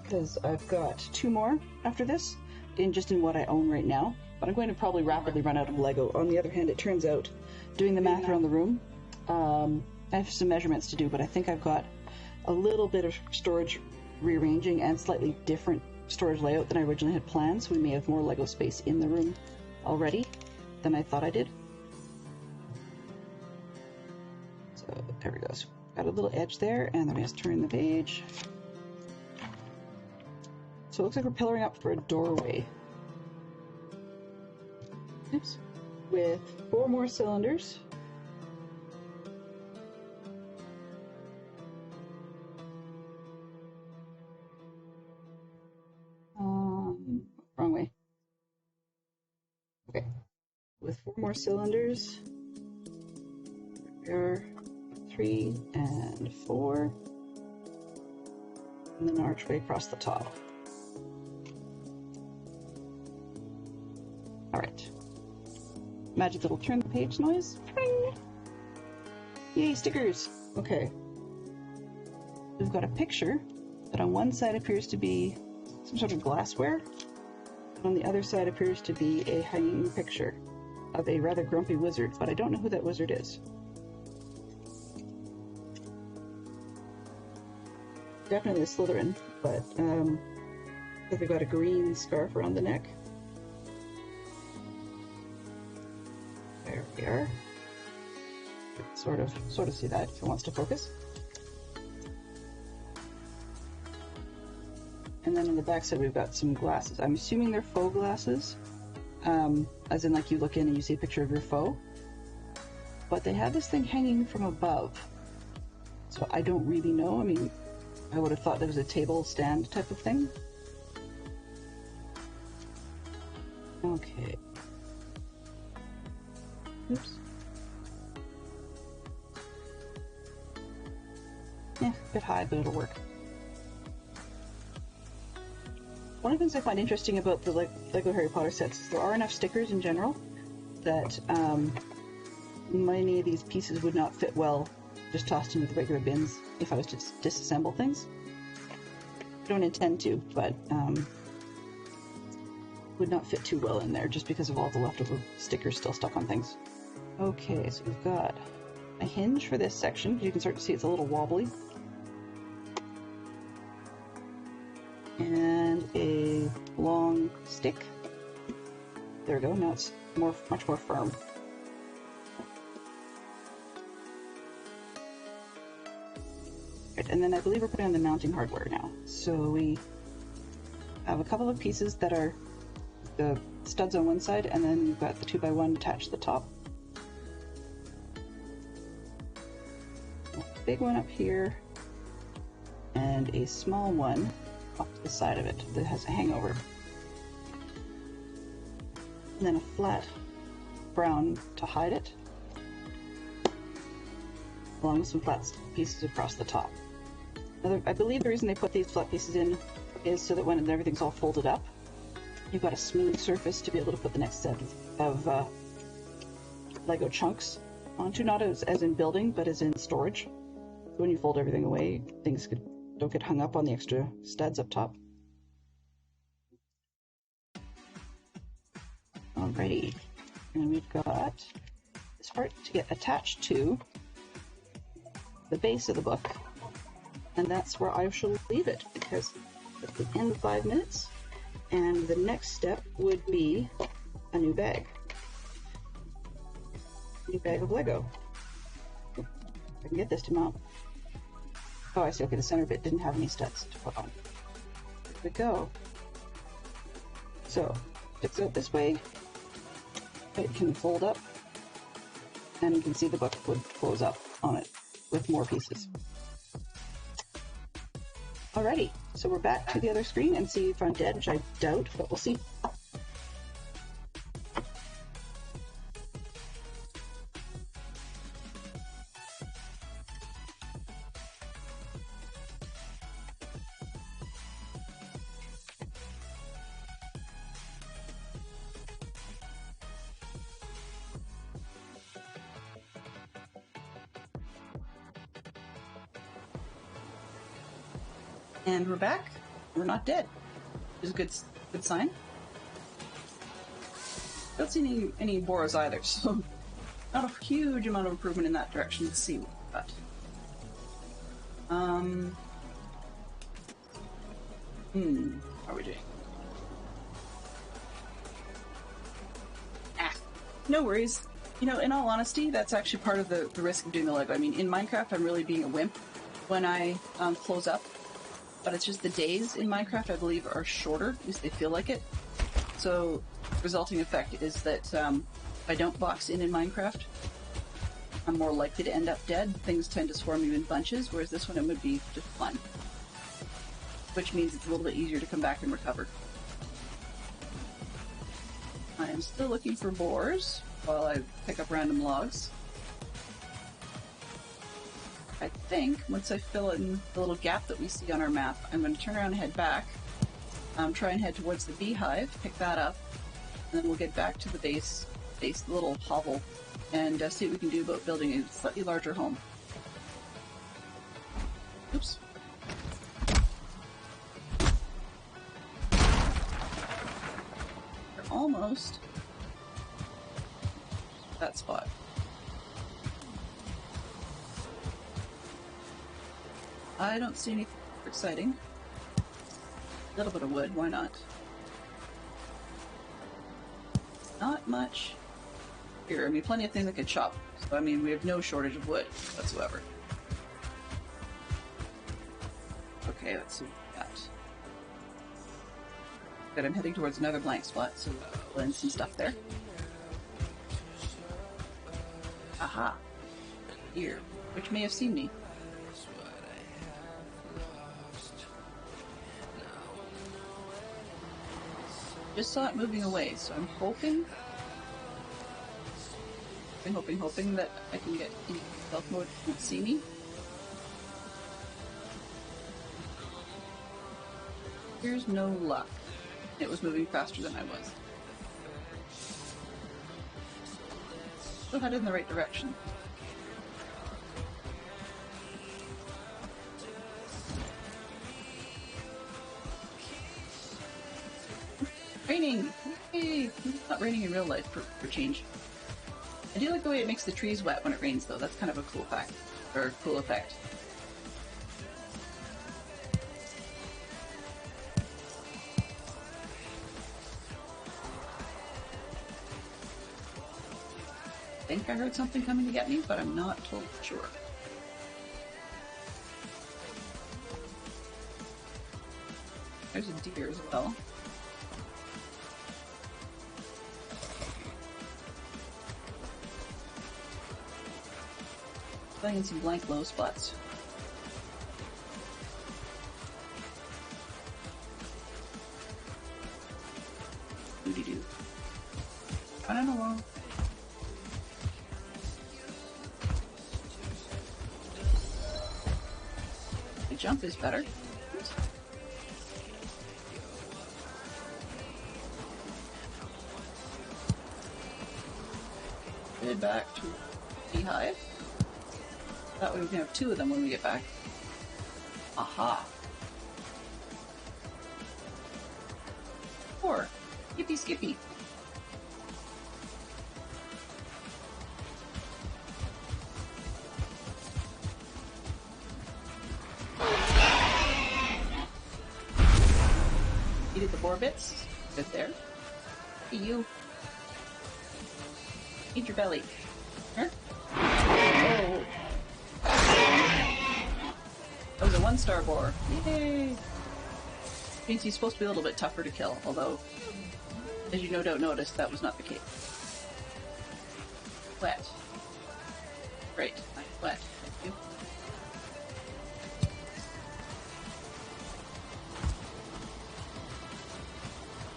Because I've got 2 more after this, in what I own right now. But I'm going to probably rapidly run out of Lego. On the other hand, it turns out, doing the math around the room, I have some measurements to do, but I think I've got a little bit of storage rearranging and slightly different storage layout than I originally had planned, so we may have more Lego space in the room already than I thought I did. So there we go. So got a little edge there, and then we just turn the page. So it looks like we're pillaring up for a doorway. Oops. With 4 more cylinders. Wrong way. Okay. With 4 more cylinders. There, 3 and 4. And then archway across the top. Alright. Magic little turn the page noise. Ring! Yay, stickers! Okay. We've got a picture that on one side appears to be some sort of glassware, and on the other side appears to be a hanging picture of a rather grumpy wizard, but I don't know who that wizard is. Definitely a Slytherin, but they've got a green scarf around the neck. There we are. Sort of see that if it wants to focus. And then on the back side we've got some glasses. I'm assuming they're faux glasses, as in like you look in and you see a picture of your foe. But they have this thing hanging from above, so I don't really know. I mean, I would have thought there was a table stand type of thing. Okay. Oops. Yeah, a bit high, but it'll work. One of the things I find interesting about the Lego Harry Potter sets is there are enough stickers in general that many of these pieces would not fit well just tossed into the regular bins if I was to disassemble things. I don't intend to, but would not fit too well in there just because of all the leftover stickers still stuck on things. Okay, so we've got a hinge for this section. You can start to see it's a little wobbly. And a long stick. There we go, now it's much more firm. Right, and then I believe we're putting on the mounting hardware now. So we have a couple of pieces that are the studs on one side, and then we've got the 2x1 attached to the top. A big one up here, and a small one off to the side of it that has a hangover. And then a flat brown to hide it, along with some flat pieces across the top. I believe the reason they put these flat pieces in is so that when everything's all folded up, you've got a smooth surface to be able to put the next set of Lego chunks onto, not as in building, but as in storage. So when you fold everything away, things don't get hung up on the extra studs up top. Alrighty, and we've got this part to get attached to the base of the book, and that's where I shall leave it, because at the end of 5 minutes, and the next step would be a new bag. New bag of Lego. I can get this to mount. Oh, I see. Okay, the center bit didn't have any studs to put on. There we go. So, sticks out this way. It can fold up, and you can see the book would close up on it with more pieces. Alrighty, so we're back to the other screen and see if I'm dead, which I doubt, but we'll see. And we're back. We're not dead. Which is a good sign. Don't see any boars either, so not a huge amount of improvement in that direction. Let's see what we've got. How are we doing? No worries. You know, in all honesty, that's actually part of the risk of doing the Lego. I mean, in Minecraft, I'm really being a wimp when I close up. But it's just the days in Minecraft, I believe, are shorter. At least they feel like it. So, the resulting effect is that if I don't box in Minecraft, I'm more likely to end up dead. Things tend to swarm you in bunches, whereas this one it would be just fun. Which means it's a little bit easier to come back and recover. I am still looking for boars while I pick up random logs. I think once I fill in the little gap that we see on our map, I'm going to turn around and head back, try and head towards the beehive, pick that up, and then we'll get back to the base, the little hovel, and see what we can do about building a slightly larger home. Oops. We're almost that spot. I don't see anything exciting. A little bit of wood, why not? Not much here. I mean, plenty of things I could chop. So, I mean, we have no shortage of wood whatsoever. Okay, let's see what we got. Good, I'm heading towards another blank spot, so we'll blend some stuff there. Aha! Here, which may have seen me. Just saw it moving away, so I'm hoping that I can get into stealth mode and won't see me. Here's no luck. It was moving faster than I was. Still headed in the right direction. Raining! Hey! It's not raining in real life for change. I do like the way it makes the trees wet when it rains, though. That's kind of a cool fact. Or cool effect. I think I heard something coming to get me, but I'm not totally sure. There's a deer as well. Playing in some blank low spots. Doody-doo. Running along. The jump is better. Head back to beehive. That way we can have two of them when we get back. Aha! 4. Skippy Skippy. Eat the boar bits. Good there. Hey, you. Eat your belly. Here. Oh. That was a 1-star boar. Yay! Means he's supposed to be a little bit tougher to kill, although, as you no doubt noticed, that was not the case. Wet. Great. I'm wet. Thank you.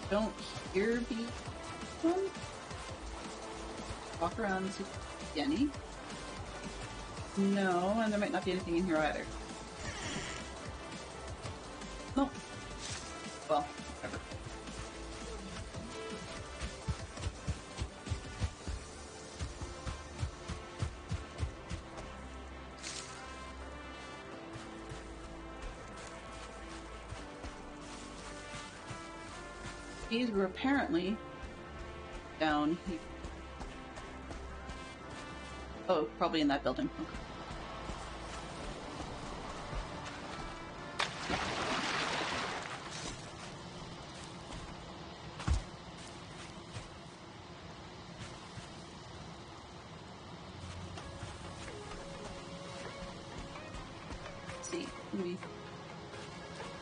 Don't hear the one. Walk around and see if there's any. No, and there might not be anything in here either. Nope. Well, whatever. These were apparently down here. Oh, probably in that building. Okay. Let's see. Maybe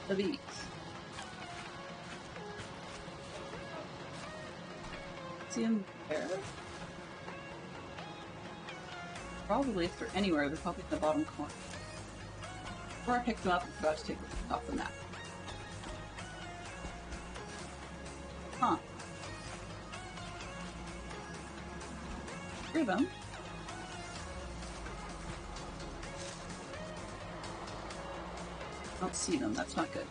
the bees. See them there? Probably if they're anywhere, they're probably in the bottom corner. Or I picked them up and forgot to take them off the map. Huh. 3 of them. I don't see them, that's not good.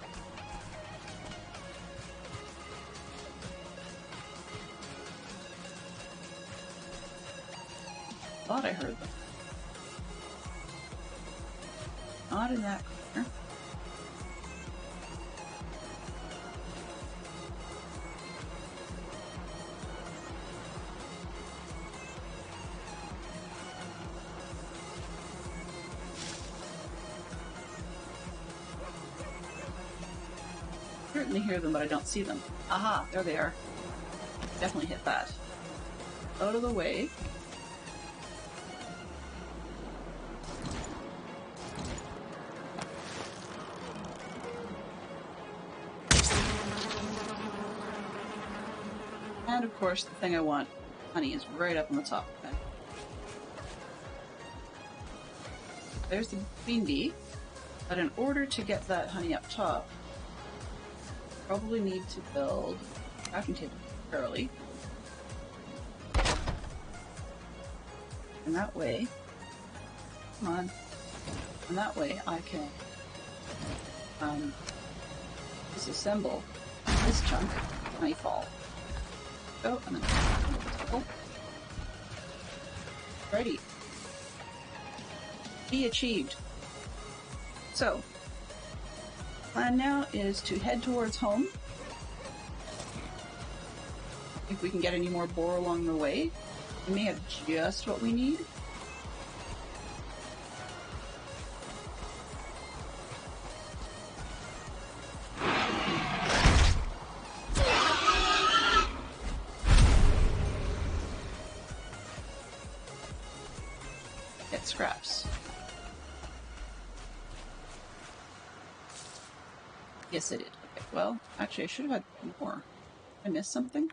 Thought I heard them. Not in that corner. Certainly hear them, but I don't see them. Aha, there they are. Definitely hit that. Out of the way. And of course, the thing I want, honey, is right up on the top. Okay. There's the queen bee, but in order to get that honey up top, probably need to build a crafting table early. And that way, come on, and that way I can disassemble this chunk when I fall. Go, and then table. Ready. Be achieved. So, plan now is to head towards home. If we can get any more boar along the way, we may have just what we need. Get scraps. Yes, I did. Okay, well, actually, I should have had more. I missed something?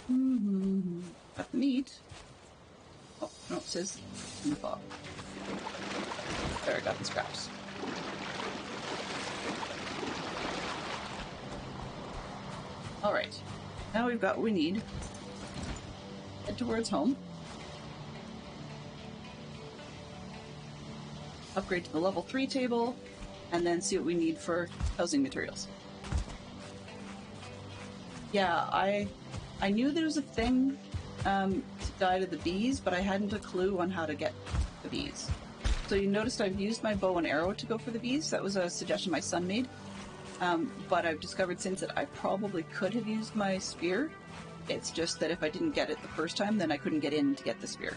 Got the meat. Oh, no, it says in the fog. There, I got the scraps. Alright. Now we've got what we need. Head towards home. Upgrade to the level 3 table. And then see what we need for housing materials. Yeah, I knew there was a thing to die to the bees, but I hadn't a clue on how to get the bees. So you noticed I've used my bow and arrow to go for the bees. That was a suggestion my son made. But I've discovered since that I probably could have used my spear. It's just that if I didn't get it the first time, then I couldn't get in to get the spear.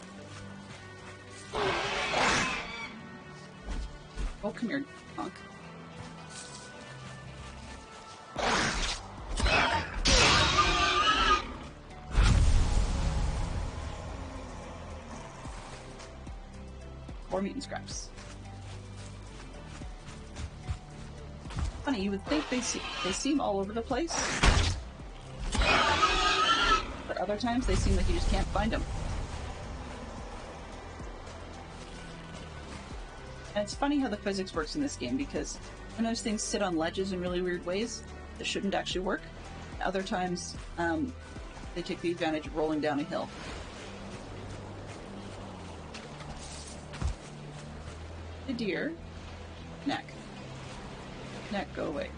Oh, come here, punk. More meat and scraps. Funny, you would think they seem all over the place. But other times they seem like you just can't find them. And it's funny how the physics works in this game, because sometimes things sit on ledges in really weird ways that shouldn't actually work. Other times, they take the advantage of rolling down a hill. The deer. Neck. Neck, go away.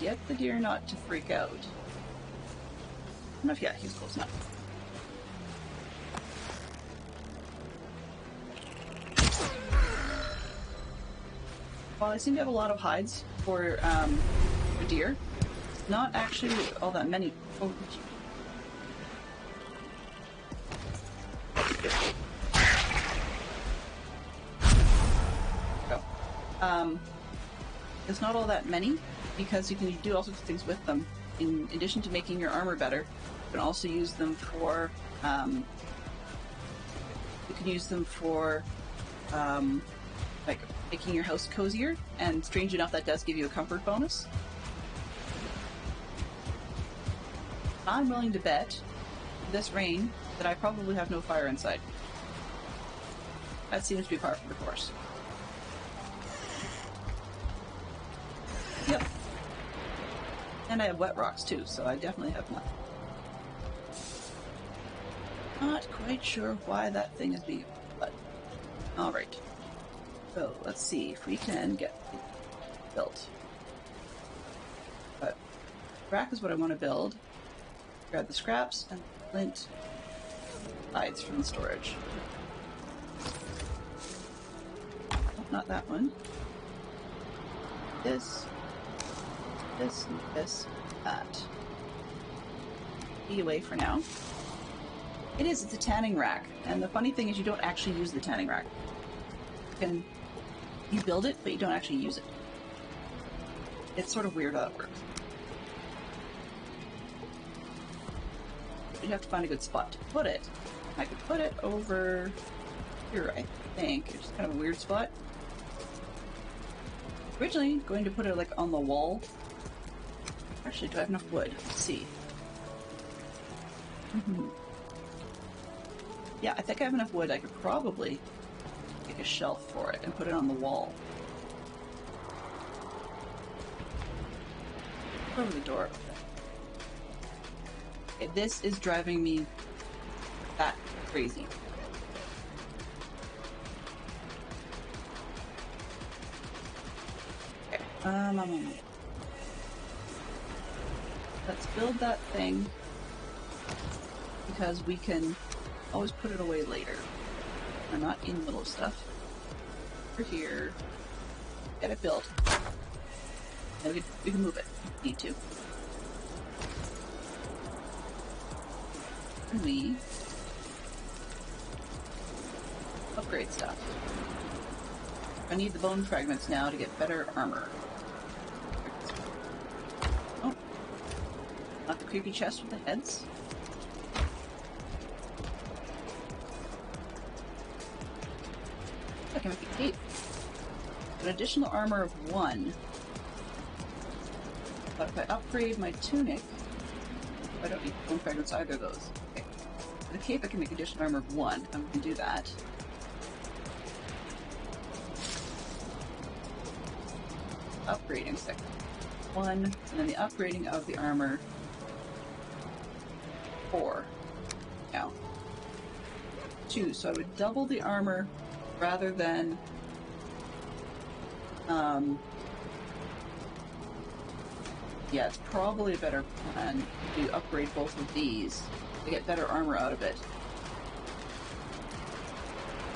Get the deer not to freak out. I don't know if, yeah, he's close enough. While I seem to have a lot of hides for deer, not actually all that many. Oh, it's not all that many because you can do all sorts of things with them. In addition to making your armor better, you can also use them for like making your house cozier, and strange enough that does give you a comfort bonus. I'm willing to bet this rain that I probably have no fire inside. That seems to be par for the course. Yep. And I have wet rocks too, so I definitely have none. Not quite sure why that thing is being, but alright. So let's see if we can get it built. But rack is what I want to build. Grab the scraps and flint hides from the storage. Oh, not that one. This, that. Be away for now. It's a tanning rack, and the funny thing is you don't actually use the tanning rack. You build it, but you don't actually use it. It's sort of weird how that works. You'd have to find a good spot to put it. I could put it over here, I think. It's just kind of a weird spot. Originally going to put it like on the wall. Actually, do I have enough wood? Let's see. Yeah, I think I have enough wood. I could probably make a shelf for it and put it on the wall. Over the door. Okay, this is driving me that crazy. Okay. Let's build that thing because we can always put it away later. We're not in the middle of stuff. We're here. Get it built. And we can move it if we need to. And we upgrade stuff. I need the bone fragments now to get better armor. Oh. Not the creepy chest with the heads. I can make a cape. An additional armor of 1. But if I upgrade my tunic, I don't need bone fragments either of those. Okay. For the cape I can make additional armor of 1. I'm going to do that. Upgrading second 1, and then the upgrading of the armor 4. Now 2, so I would double the armor rather than yeah, it's probably a better plan to upgrade both of these to get better armor out of it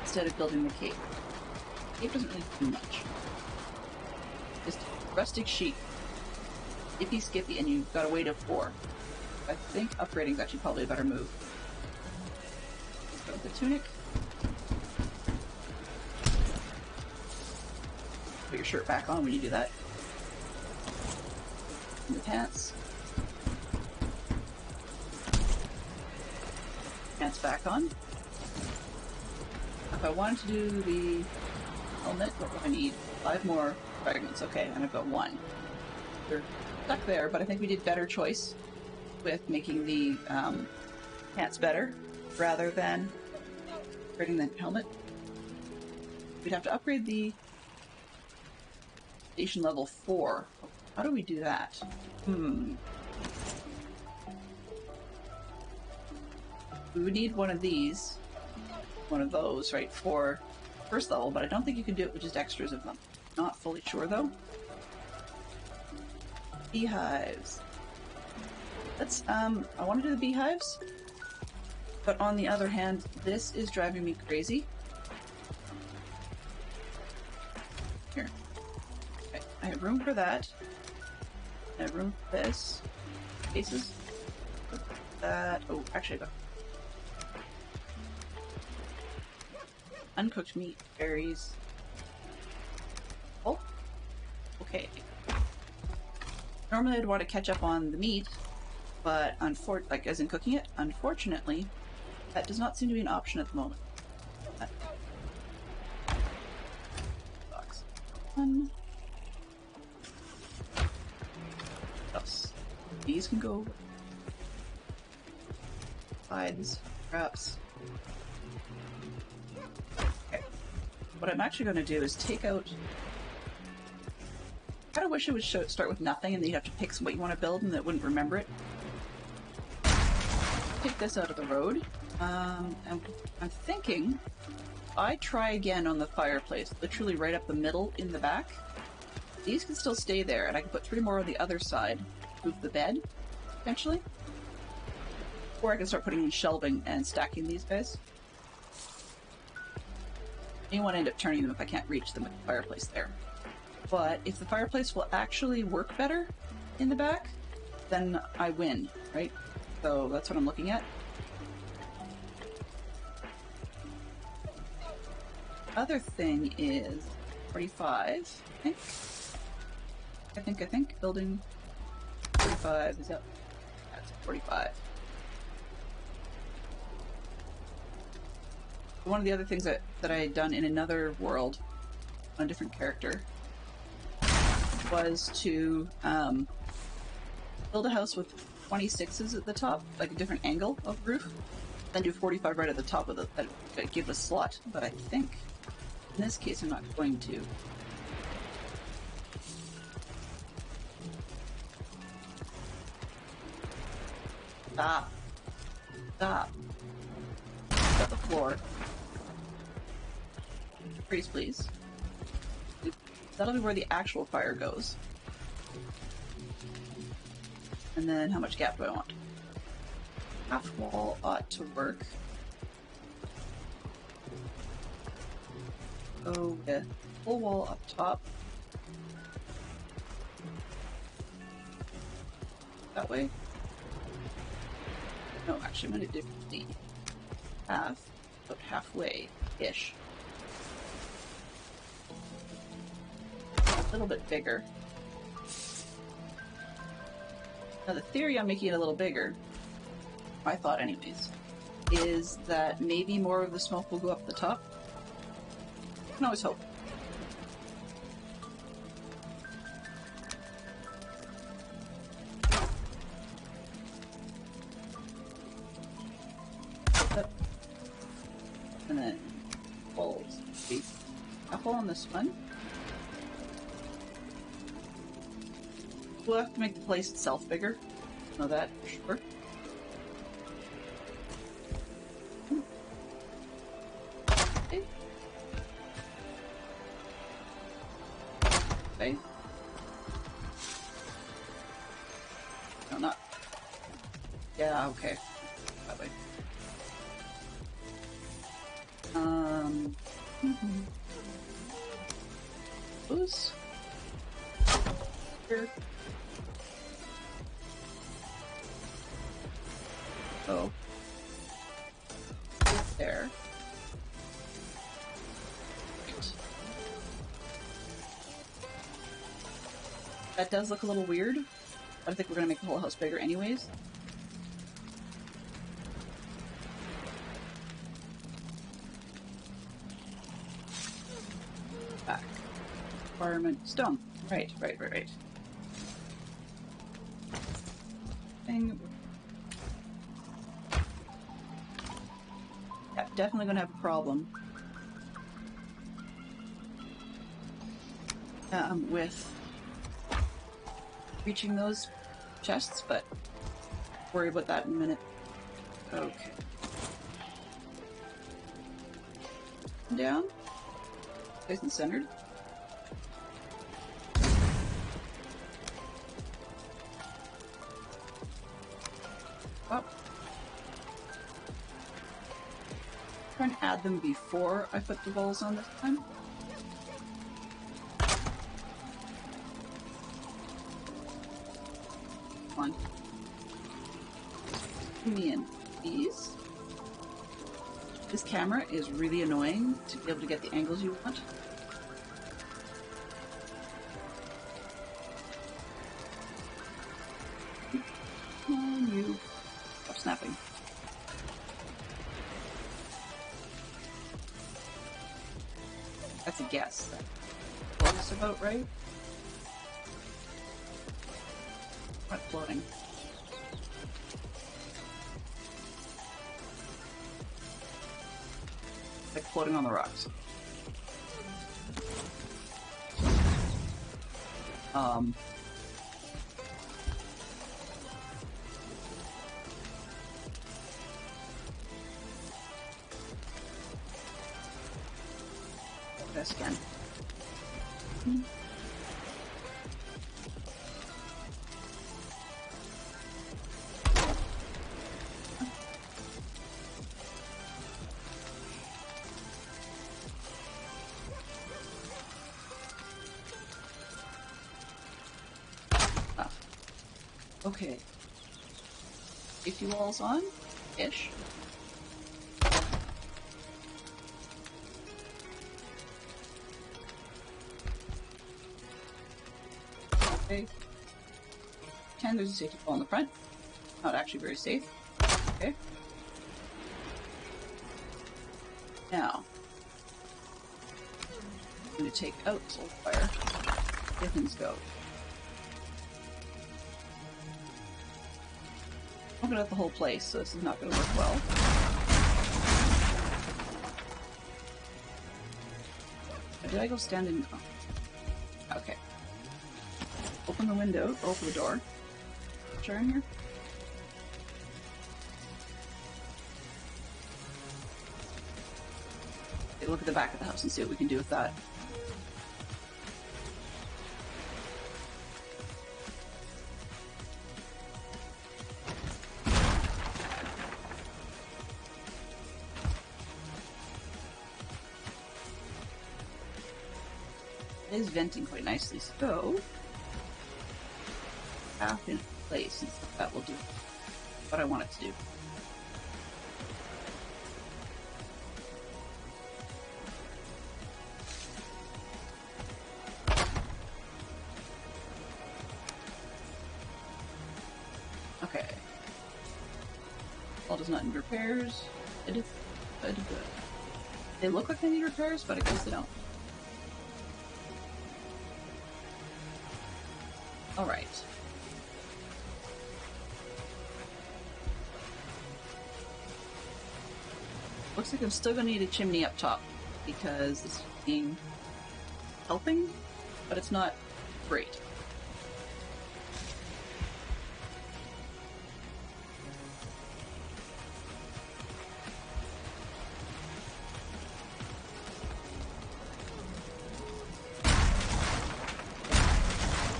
instead of building the cape. The cape doesn't really do much. Just rustic sheep, skippy, and you've got a weight of 4. I think upgrading is actually probably a better move. Let's go with the tunic. Put your shirt back on when you do that. And the pants. Pants back on. If I wanted to do the helmet, what would I need? 5 more fragments. Okay, and I've got 1. They're stuck there, but I think we did better choice with making the pants better rather than upgrading the helmet. We'd have to upgrade the station level 4. How do we do that? We would need one of these, one of those, right, for first level, but I don't think you can do it with just extras of them. Not fully sure, though. Beehives. Let's, I want to do the beehives, but on the other hand, this is driving me crazy. Here. I have room for that. I have room for this. Cases. That. Oh, actually, I got uncooked meat, berries. Oh, okay. Normally I'd want to catch up on the meat, but like as in cooking it, unfortunately, that does not seem to be an option at the moment. Box. One. What else? These can go. Sides, wraps. Okay. What I'm actually going to do is take out. I kind of wish it would start with nothing, and then you'd have to pick what you want to build, and it wouldn't remember it. Take this out of the road. And I'm thinking I try again on the fireplace, literally right up the middle in the back. These can still stay there, and I can put 3 more on the other side. Move the bed, potentially. Or I can start putting in shelving and stacking these guys. I want to end up turning them if I can't reach them with the fireplace there. But if the fireplace will actually work better in the back, then I win, right? So that's what I'm looking at. Other thing is 45, I think. Building 45 is up. That's 45. One of the other things that I had done in another world, on a different character, was to build a house with 26s at the top, like a different angle of roof, then do 45 right at the top of that give a slot. But I think in this case I'm not going to. Stop. Stop. Got the floor. Freeze, please. That'll be where the actual fire goes. And then how much gap do I want? Half wall ought to work. Go with full wall up top. That way? No, actually I'm going to do the half, about halfway-ish. A little bit bigger. Now the theory on making it a little bigger, my thought anyways, is that maybe more of the smoke will go up the top. I can always hope. And then balls. Apple on this one. We'll have to make the place itself bigger. Know that for sure. Okay. Okay. No, not. Yeah, okay. That way. Those. Here. Oh. There. Right. That does look a little weird, but I think we're gonna make the whole house bigger anyways. Back. Requirement. Stone. Right. Thing. Yeah, definitely gonna have a problem. With reaching those chests, but worry about that in a minute. Okay. Down. Nice and centered. Up. Try and add them before I put the balls on this time. me in, please. This camera is really annoying to be able to get the angles you want. Come on, you. Stop snapping. That's a guess. That looks about right. Not floating. Like floating on the rocks. This again. Okay. Safety walls on? Ish. Okay. Pretend there's a safety wall in the front. Not actually very safe. Okay. Now, I'm going to take out soul fire. Where things go. I'm going to have the whole place, so this is not going to work well. Did I go stand in? Oh. Okay. Open the window, or open the door. Sure in here? Okay, look at the back of the house and see what we can do with that. It is venting quite nicely, so half in place, and that will do what I want it to do. Okay. Wall does not need repairs. Good. Good. They look like they need repairs, but I guess they don't. Alright. Looks like I'm still gonna need a chimney up top because this thing helping, but it's not great.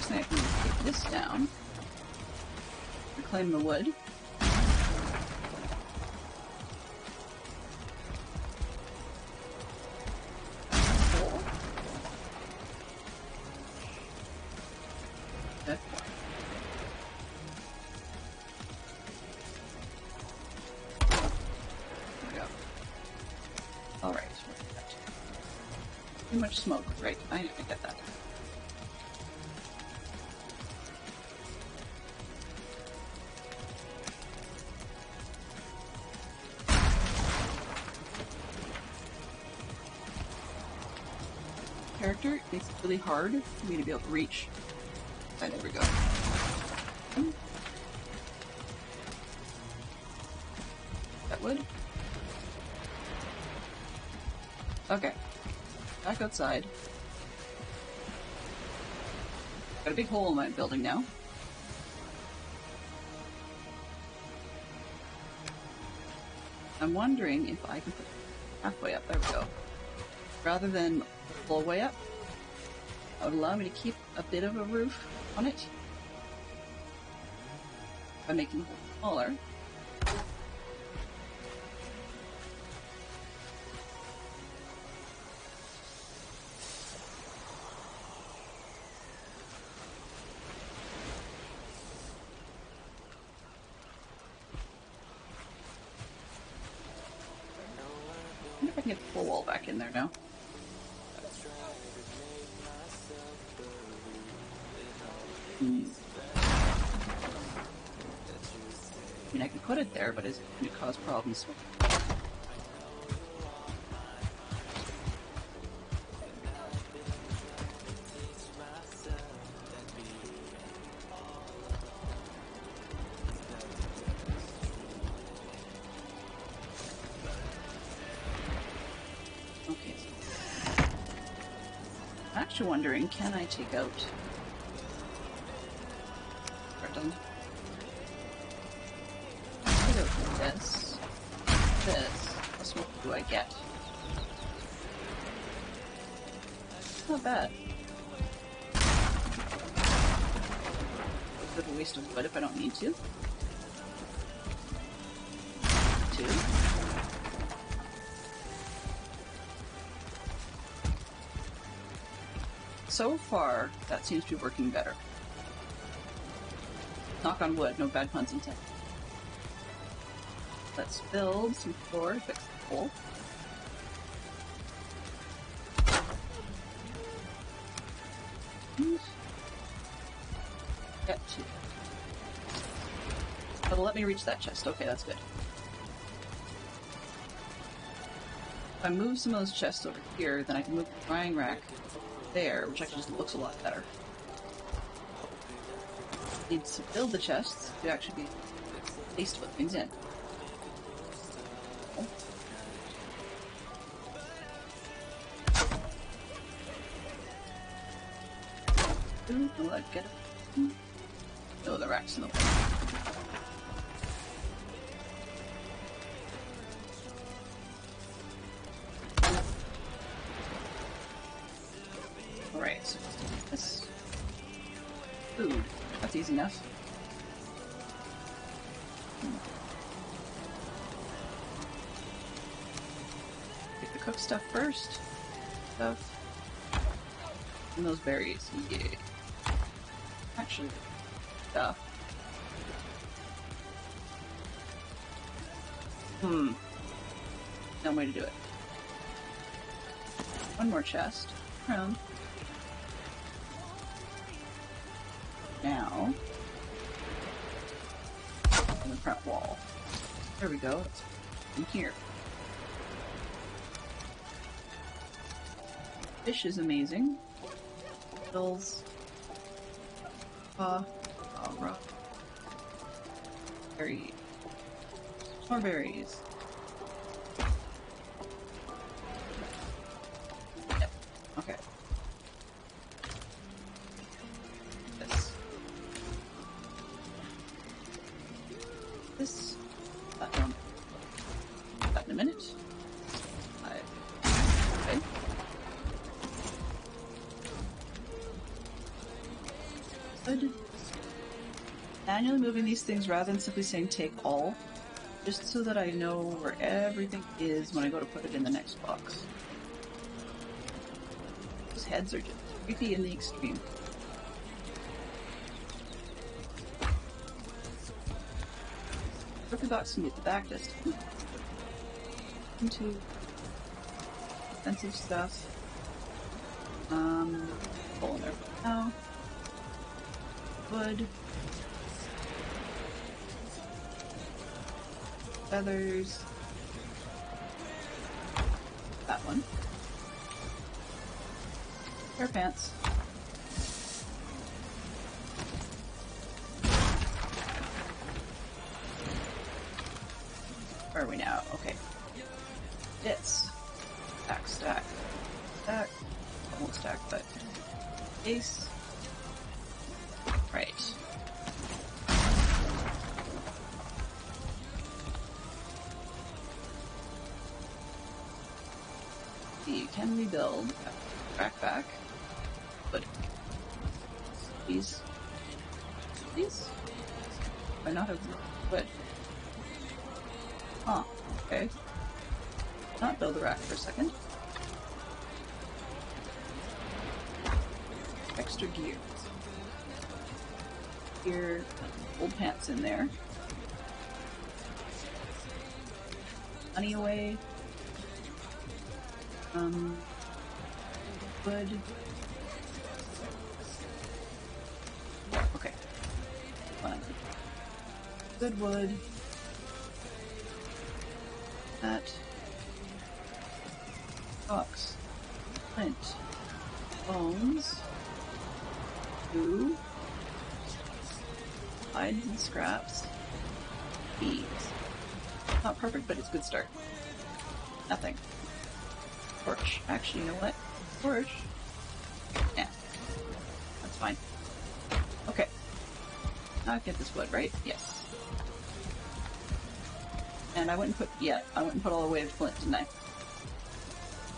I can take this down, reclaim the wood. Cool. Okay. There we go. Alright, too much smoke, right? I get that. Character makes it really hard for me to be able to reach. There we go. That wood. Okay. Back outside. Got a big hole in my building now. I'm wondering if I can put it halfway up. There we go. Rather than full way up, that would allow me to keep a bit of a roof on it by making the hole smaller. can get the full wall back in there now. I mean, I can put it there, but it's going to cause problems. Okay. I'm actually wondering, can I take out... Pardon. Take out this. This. How much smoke do I get? Not bad. A bit of a waste of wood if I don't need to. 2. So far, that seems to be working better. Knock on wood, no bad puns intended. Let's build some floor, fix the hole. Get to. It'll let me reach that chest. Okay, that's good. If I move some of those chests over here, then I can move the drying rack there, which actually just looks a lot better. Need to build the chests to actually be placed to put things in. Ooh, will I get it? No, the rack's in the way. Alright, so this food. That's easy enough. Get the cooked stuff first. Stuff. And those berries. Yeah. Actually, stuff. No way to do it. One more chest. Around. Now, on the front wall. There we go. It's in here. Fish is amazing. Bills. Raw. Berries. More berries. Yep. Okay. This. That one. That in a minute. Okay. Good. Manually moving these things rather than simply saying take all, just so that I know where everything is when I go to put it in the next box. Those heads are just creepy in the extreme. Trophy box can get the back just into expensive stuff. Hole in there for now. Wood. Feathers. That one. Pair of pants. Where are we now? Okay. Bits. Stack, stack. Stack. Almost stack, but base. Right. You can rebuild. Rack back. But these. These? Why not have wood? Huh. Okay. Not build the rack for a second. Extra gear. Gear. Old pants in there. Money away. Wood. Okay. Fine. Good wood. That. Box. Flint. Bones. Glue. Hides and scraps. Bees. Not perfect, but it's a good start. Nothing. Torch. Actually, you know what? Torch. Yeah. That's fine. Okay. Now I get this wood, right? Yes. And I went and put all the way of flint, didn't I?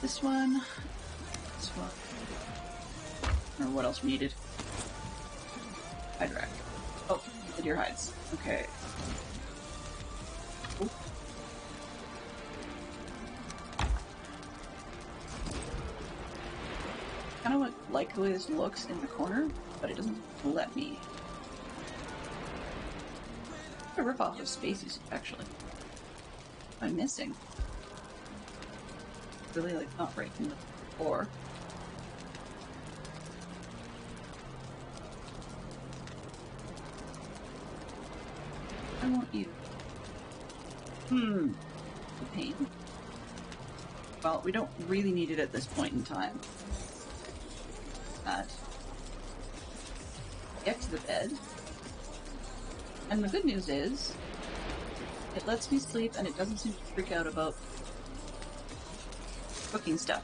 This one. This one. Or what else we needed? Hide rack. Oh, the deer hides. Okay. Ooh. Kind of like the way this looks in the corner, but it doesn't let me. A rip off of spaces, actually. What am I missing? Really, like, not right from the floor. I want you. The pain. Well, we don't really need it at this point in time. That. Get to the bed. And the good news is, it lets me sleep and it doesn't seem to freak out about cooking stuff.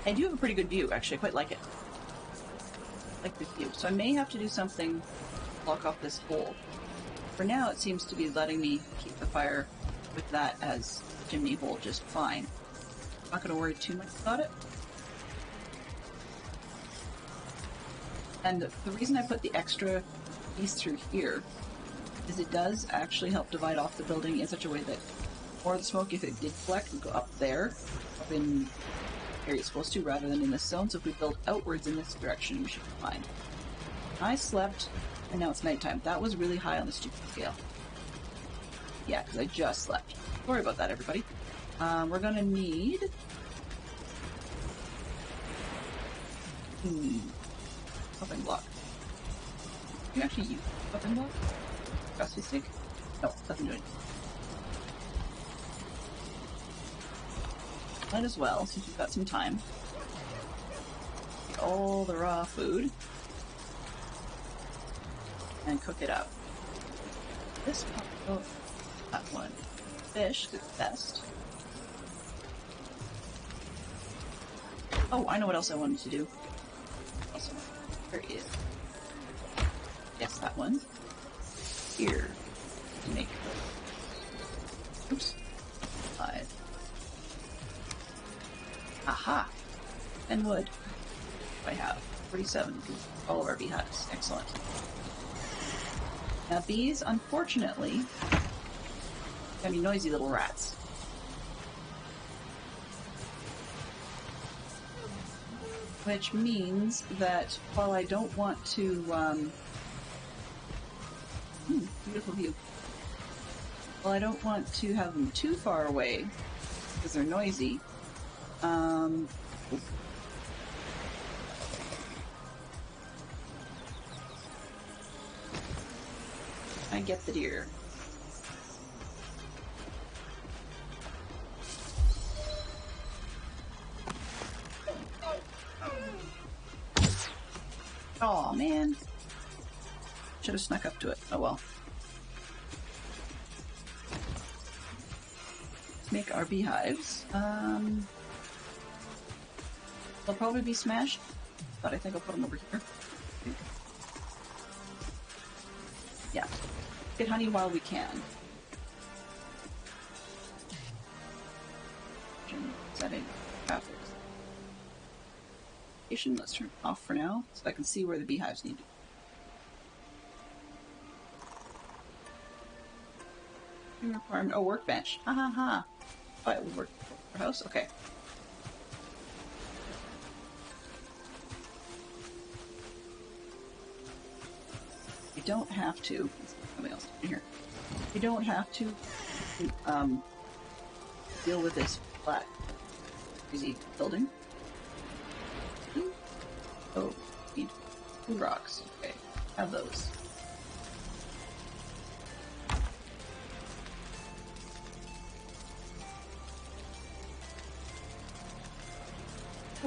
I do have a pretty good view, actually. I quite like it. I like this view. So I may have to do something to block off this hole. For now, it seems to be letting me keep the fire with that as a chimney hole just fine. I'm not going to worry too much about it. And the reason I put the extra piece through here is it does actually help divide off the building in such a way that more of the smoke, if it did collect, would go up there, up in where it's supposed to, rather than in this zone. So if we build outwards in this direction, we should be fine. I slept, and now it's nighttime. That was really high on the stupid scale. Yeah, because I just slept. Sorry about that, everybody. We're gonna need... Chopping block. Can you actually use chopping block? Rusty stick? No, doesn't do it. Might as well, since we've got some time. Get all the raw food. And cook it up. This part, oh, that one. Fish is best. Oh, I know what else I wanted to do. Also, there it is. Yes, that one. Here. Make. Oops. 5. Aha! And wood. I have 47. All of our beehives. Excellent. Now these, unfortunately, can be noisy little rats. Which means that while I don't want to, beautiful view. While I don't want to have them too far away, because they're noisy, I get the deer. Aw, man. Should have snuck up to it. Oh well. Let's make our beehives. They'll probably be smashed, but I think I'll put them over here. Yeah. Get honey while we can. Setting graphics. Let's turn it off for now, so I can see where the beehives need to be. Requirement. Oh, workbench. Ha ha ha. Oh, it would work for house? Okay. You don't have to. Something else in here. You don't have to deal with this flat, easy building. Oh, need 2 rocks. Okay, have those.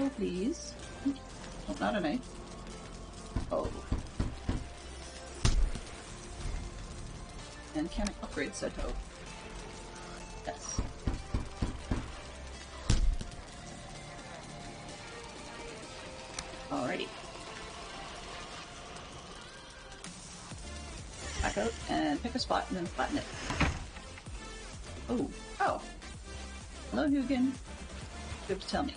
Oh, please. Oh, not a knife. Oh. And can I upgrade said hoe? Yes. Alrighty. Back out and pick a spot and then flatten it. Oh. Oh. Hello, Hugin. Good to tell me.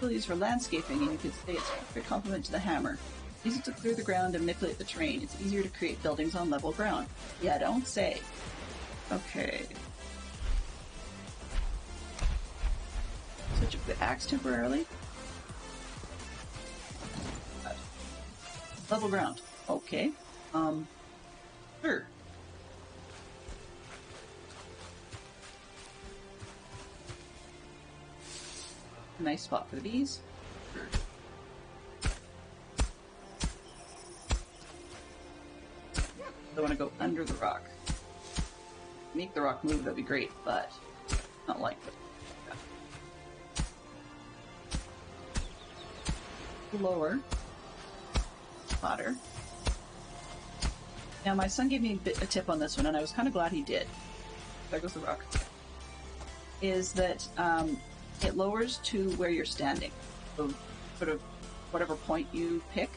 Use for landscaping, and you could say it's a perfect complement to the hammer. Easy to clear the ground and manipulate the terrain. It's easier to create buildings on level ground. Yeah, don't say. Okay. Switch up the axe temporarily. Level ground. Okay. Sure. Nice spot for the bees. I want to go under the rock. Make the rock move, that'd be great, but not like it. Yeah. Lower. Hotter. Now my son gave me a tip on this one, and I was kind of glad he did. There goes the rock. Is that, it lowers to where you're standing. So sort of whatever point you pick,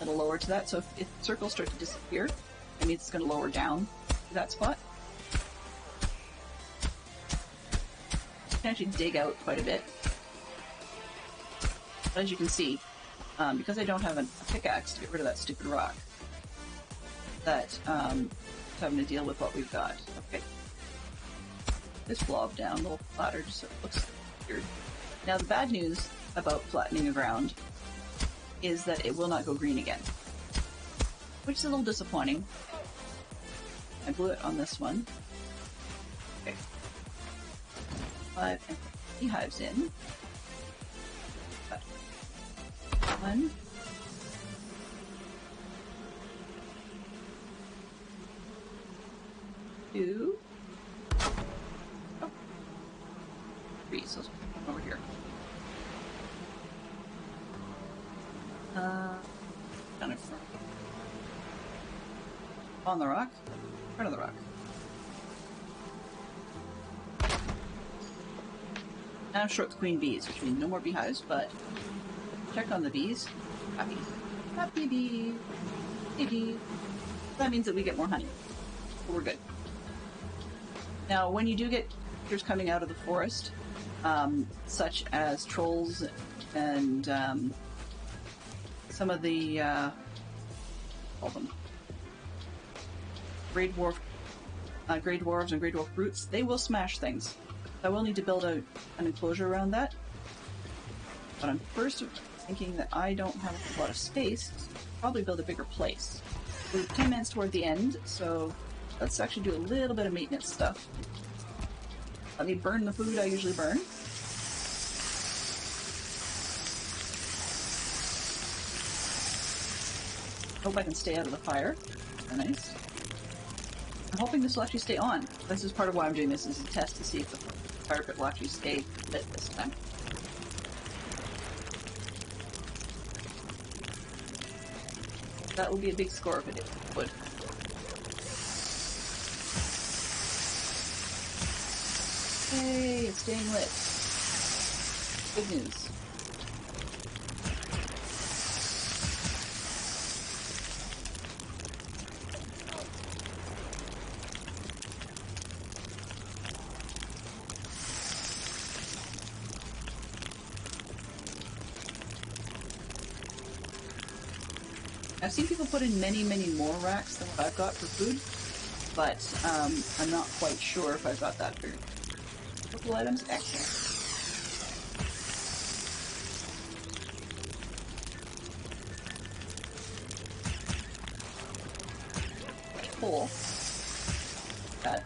it'll lower to that. So if circles start to disappear, it means it's going to lower down to that spot. You can actually dig out quite a bit. But as you can see, because I don't have a pickaxe to get rid of that stupid rock, that having to deal with what we've got. Okay. This blob down a little flatter just so it looks weird. Now the bad news about flattening the ground is that it will not go green again, which is a little disappointing. I blew it on this one. Okay. 5 and beehives in. Got 1. 2. So let's put over here. Down in front. On the rock. Front of the rock. Now I'm short the queen bees, which means no more beehives, but check on the bees. Happy. Happy bee. Hey bee. That means that we get more honey. So we're good. Now, when you do get creatures coming out of the forest, such as trolls and some of the call them grey dwarves and grey dwarf brutes, they will smash things. I will need to build out an enclosure around that. But I'm first thinking that I don't have a lot of space. Probably build a bigger place. We're 10 minutes toward the end, so let's actually do a little bit of maintenance stuff. Let me burn the food I usually burn. Hope I can stay out of the fire. Very nice. I'm hoping this will actually stay on. This is part of why I'm doing this, is a test to see if the fire pit will actually stay lit this time. That would be a big score if it would. Hey, it's staying lit. Good news. I've seen people put in many, many more racks than what I've got for food, but I'm not quite sure if I've got that for local items. Excellent. Cool. That.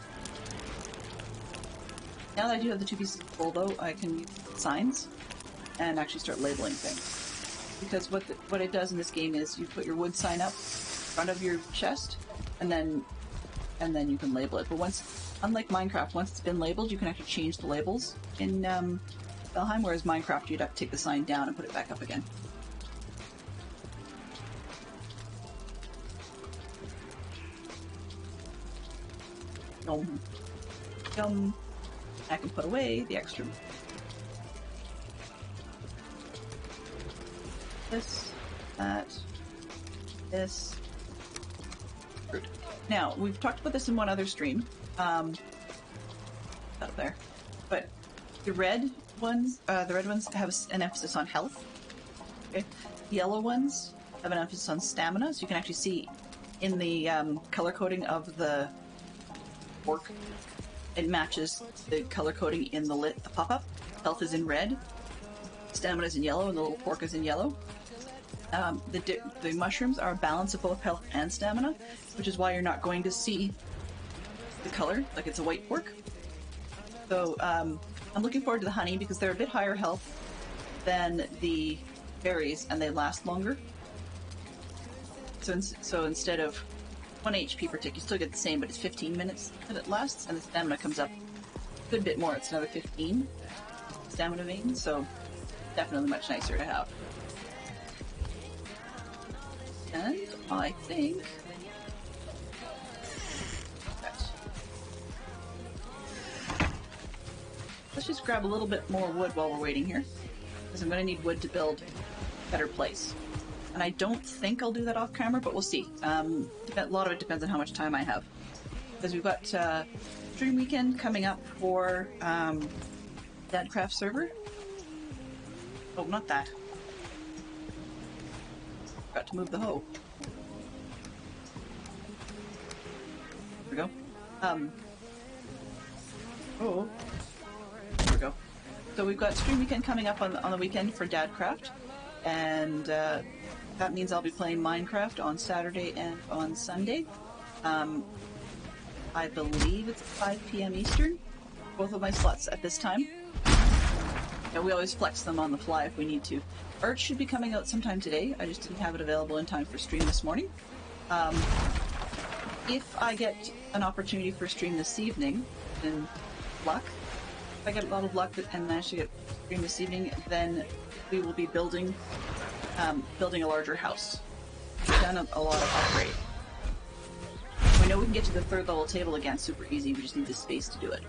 Now that I do have the 2 pieces of coal, though, I can use signs and actually start labeling things. Because what it does in this game is you put your wood sign up in front of your chest, and then you can label it. But unlike Minecraft, once it's been labeled, you can actually change the labels in Valheim, whereas Minecraft, you'd have to take the sign down and put it back up again. Yum. I can put away the extra. This, that, this. Fruit. Now, we've talked about this in one other stream. Out there. But the red ones have an emphasis on health. Okay? The yellow ones have an emphasis on stamina, so you can actually see in the color coding of the pork, it matches the color coding in the pop-up. Health is in red, stamina is in yellow, and the little pork is in yellow. The mushrooms are a balance of both health and stamina, which is why you're not going to see the color like it's a white pork. So I'm looking forward to the honey because they're a bit higher health than the berries and they last longer. So instead of 1 HP per tick, you still get the same, but it's 15 minutes that it lasts, and the stamina comes up a good bit more. It's another 15 stamina veins, so definitely much nicer to have. And I think let's just grab a little bit more wood while we're waiting here, because I'm going to need wood to build a better place. And I don't think I'll do that off camera, but we'll see. A lot of it depends on how much time I have. Because we've got Dream Weekend coming up for Dadcraft server. Oh, not that. Forgot to move the hoe. There we go. Oh. There we go. So we've got Stream Weekend coming up on the weekend for Dadcraft. And that means I'll be playing Minecraft on Saturday and on Sunday. I believe it's 5 p.m. Eastern. Both of my slots at this time. Yeah, we always flex them on the fly if we need to. Art should be coming out sometime today. I just didn't have it available in time for stream this morning. If I get an opportunity for stream this evening, then luck. If I get a lot of luck and manage to get stream this evening, then we will be building a larger house. We've done a lot of upgrade. We know we can get to the 3rd level table again super easy, we just need the space to do it.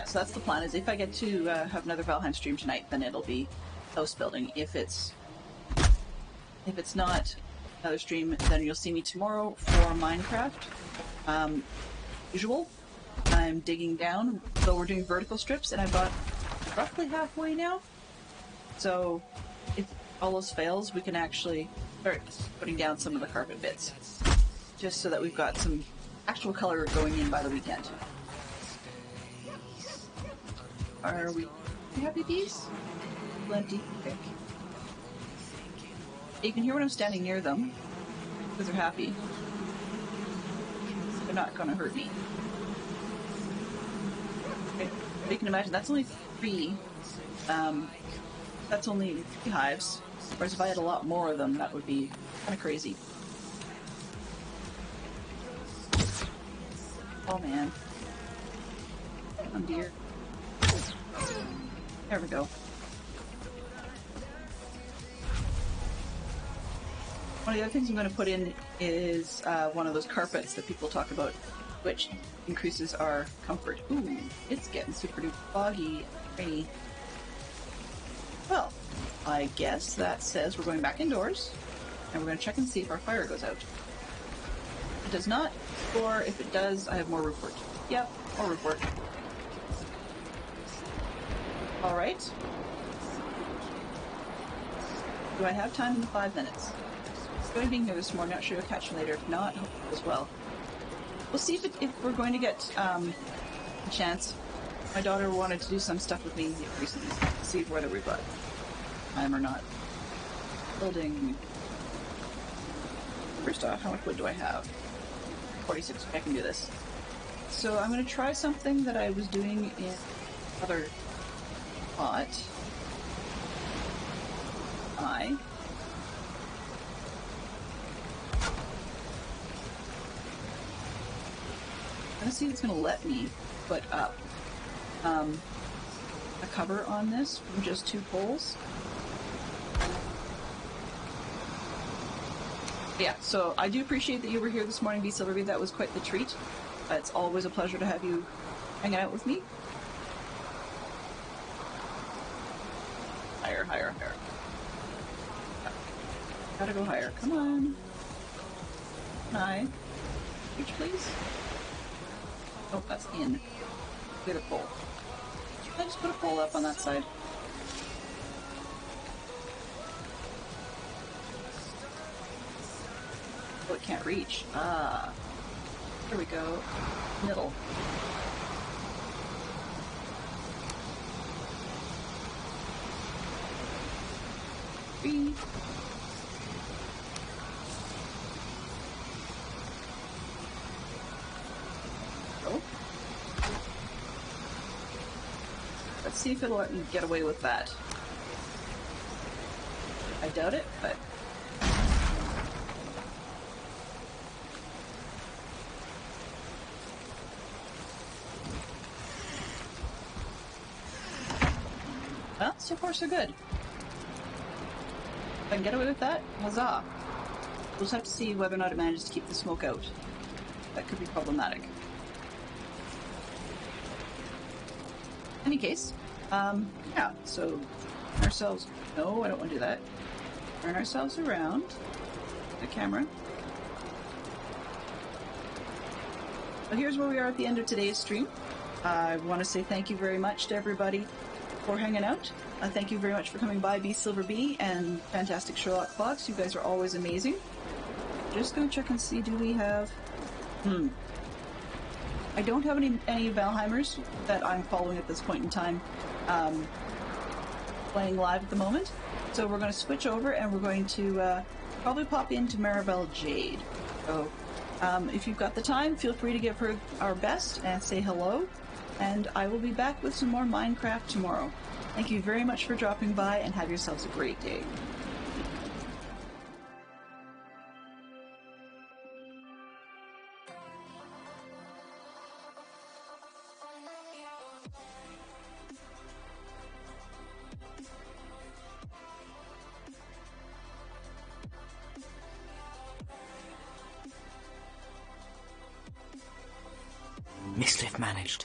So that's the plan, is if I get to have another Valheim stream tonight, then it'll be house building. If it's not another stream, then you'll see me tomorrow for Minecraft. Usual. I'm digging down, so we're doing vertical strips, and I've got roughly halfway now. So if all else fails, we can actually start putting down some of the carpet bits, just so that we've got some actual color going in by the weekend. Are we happy bees? Plenty. Okay. You can hear when I'm standing near them, because they're happy. They're not going to hurt me. Okay. But you can imagine, that's only 3. That's only 3 hives. Whereas if I had a lot more of them, that would be kind of crazy. Oh man. Oh dear. There we go. One of the other things I'm going to put in is one of those carpets that people talk about, which increases our comfort. Ooh, it's getting super duper foggy and rainy. Well, I guess that says we're going back indoors, and we're going to check and see if our fire goes out. If it does not, or if it does, I have more roof work. Yep, more roof work. Alright. Do I have time in the 5 minutes? It's going to be here this morning, not sure you'll catch me later. If not, hope as well. We'll see if we're going to get a chance. My daughter wanted to do some stuff with me recently. See whether we've got time or not. Building. First off, how much wood do I have? 46. I can do this. So I'm going to try something that I was doing in other pot. Let's see if it's going to let me put up a cover on this from just 2 poles. Yeah, so I do appreciate that you were here this morning, B. Silverby. That was quite the treat. It's always a pleasure to have you hanging out with me. Higher, higher, higher. Gotta go higher. Come on. High. Reach, please. Oh, that's in. Get a pole. Can I just put a pole up on that side? Oh, it can't reach. Ah. There we go. Middle. Three. Oh. Let's see if it'll let me get away with that. I doubt it, but... Well, so far so good. If I can get away with that, huzzah. We'll just have to see whether or not it manages to keep the smoke out. That could be problematic. In any case, yeah, so turn ourselves... No, I don't want to do that. Turn ourselves around the camera. So here's where we are at the end of today's stream. I want to say thank you very much to everybody for hanging out. Thank you very much for coming by, B Silver B and Fantastic Sherlock Fox. You guys are always amazing. Just gonna check and see, do we have... I don't have any Valheimers that I'm following at this point in time, playing live at the moment. So we're going to switch over and we're going to probably pop into Maribel Jade. So if you've got the time, feel free to give her our best and say hello. And I will be back with some more Minecraft tomorrow. Thank you very much for dropping by and have yourselves a great day. Miscliff managed.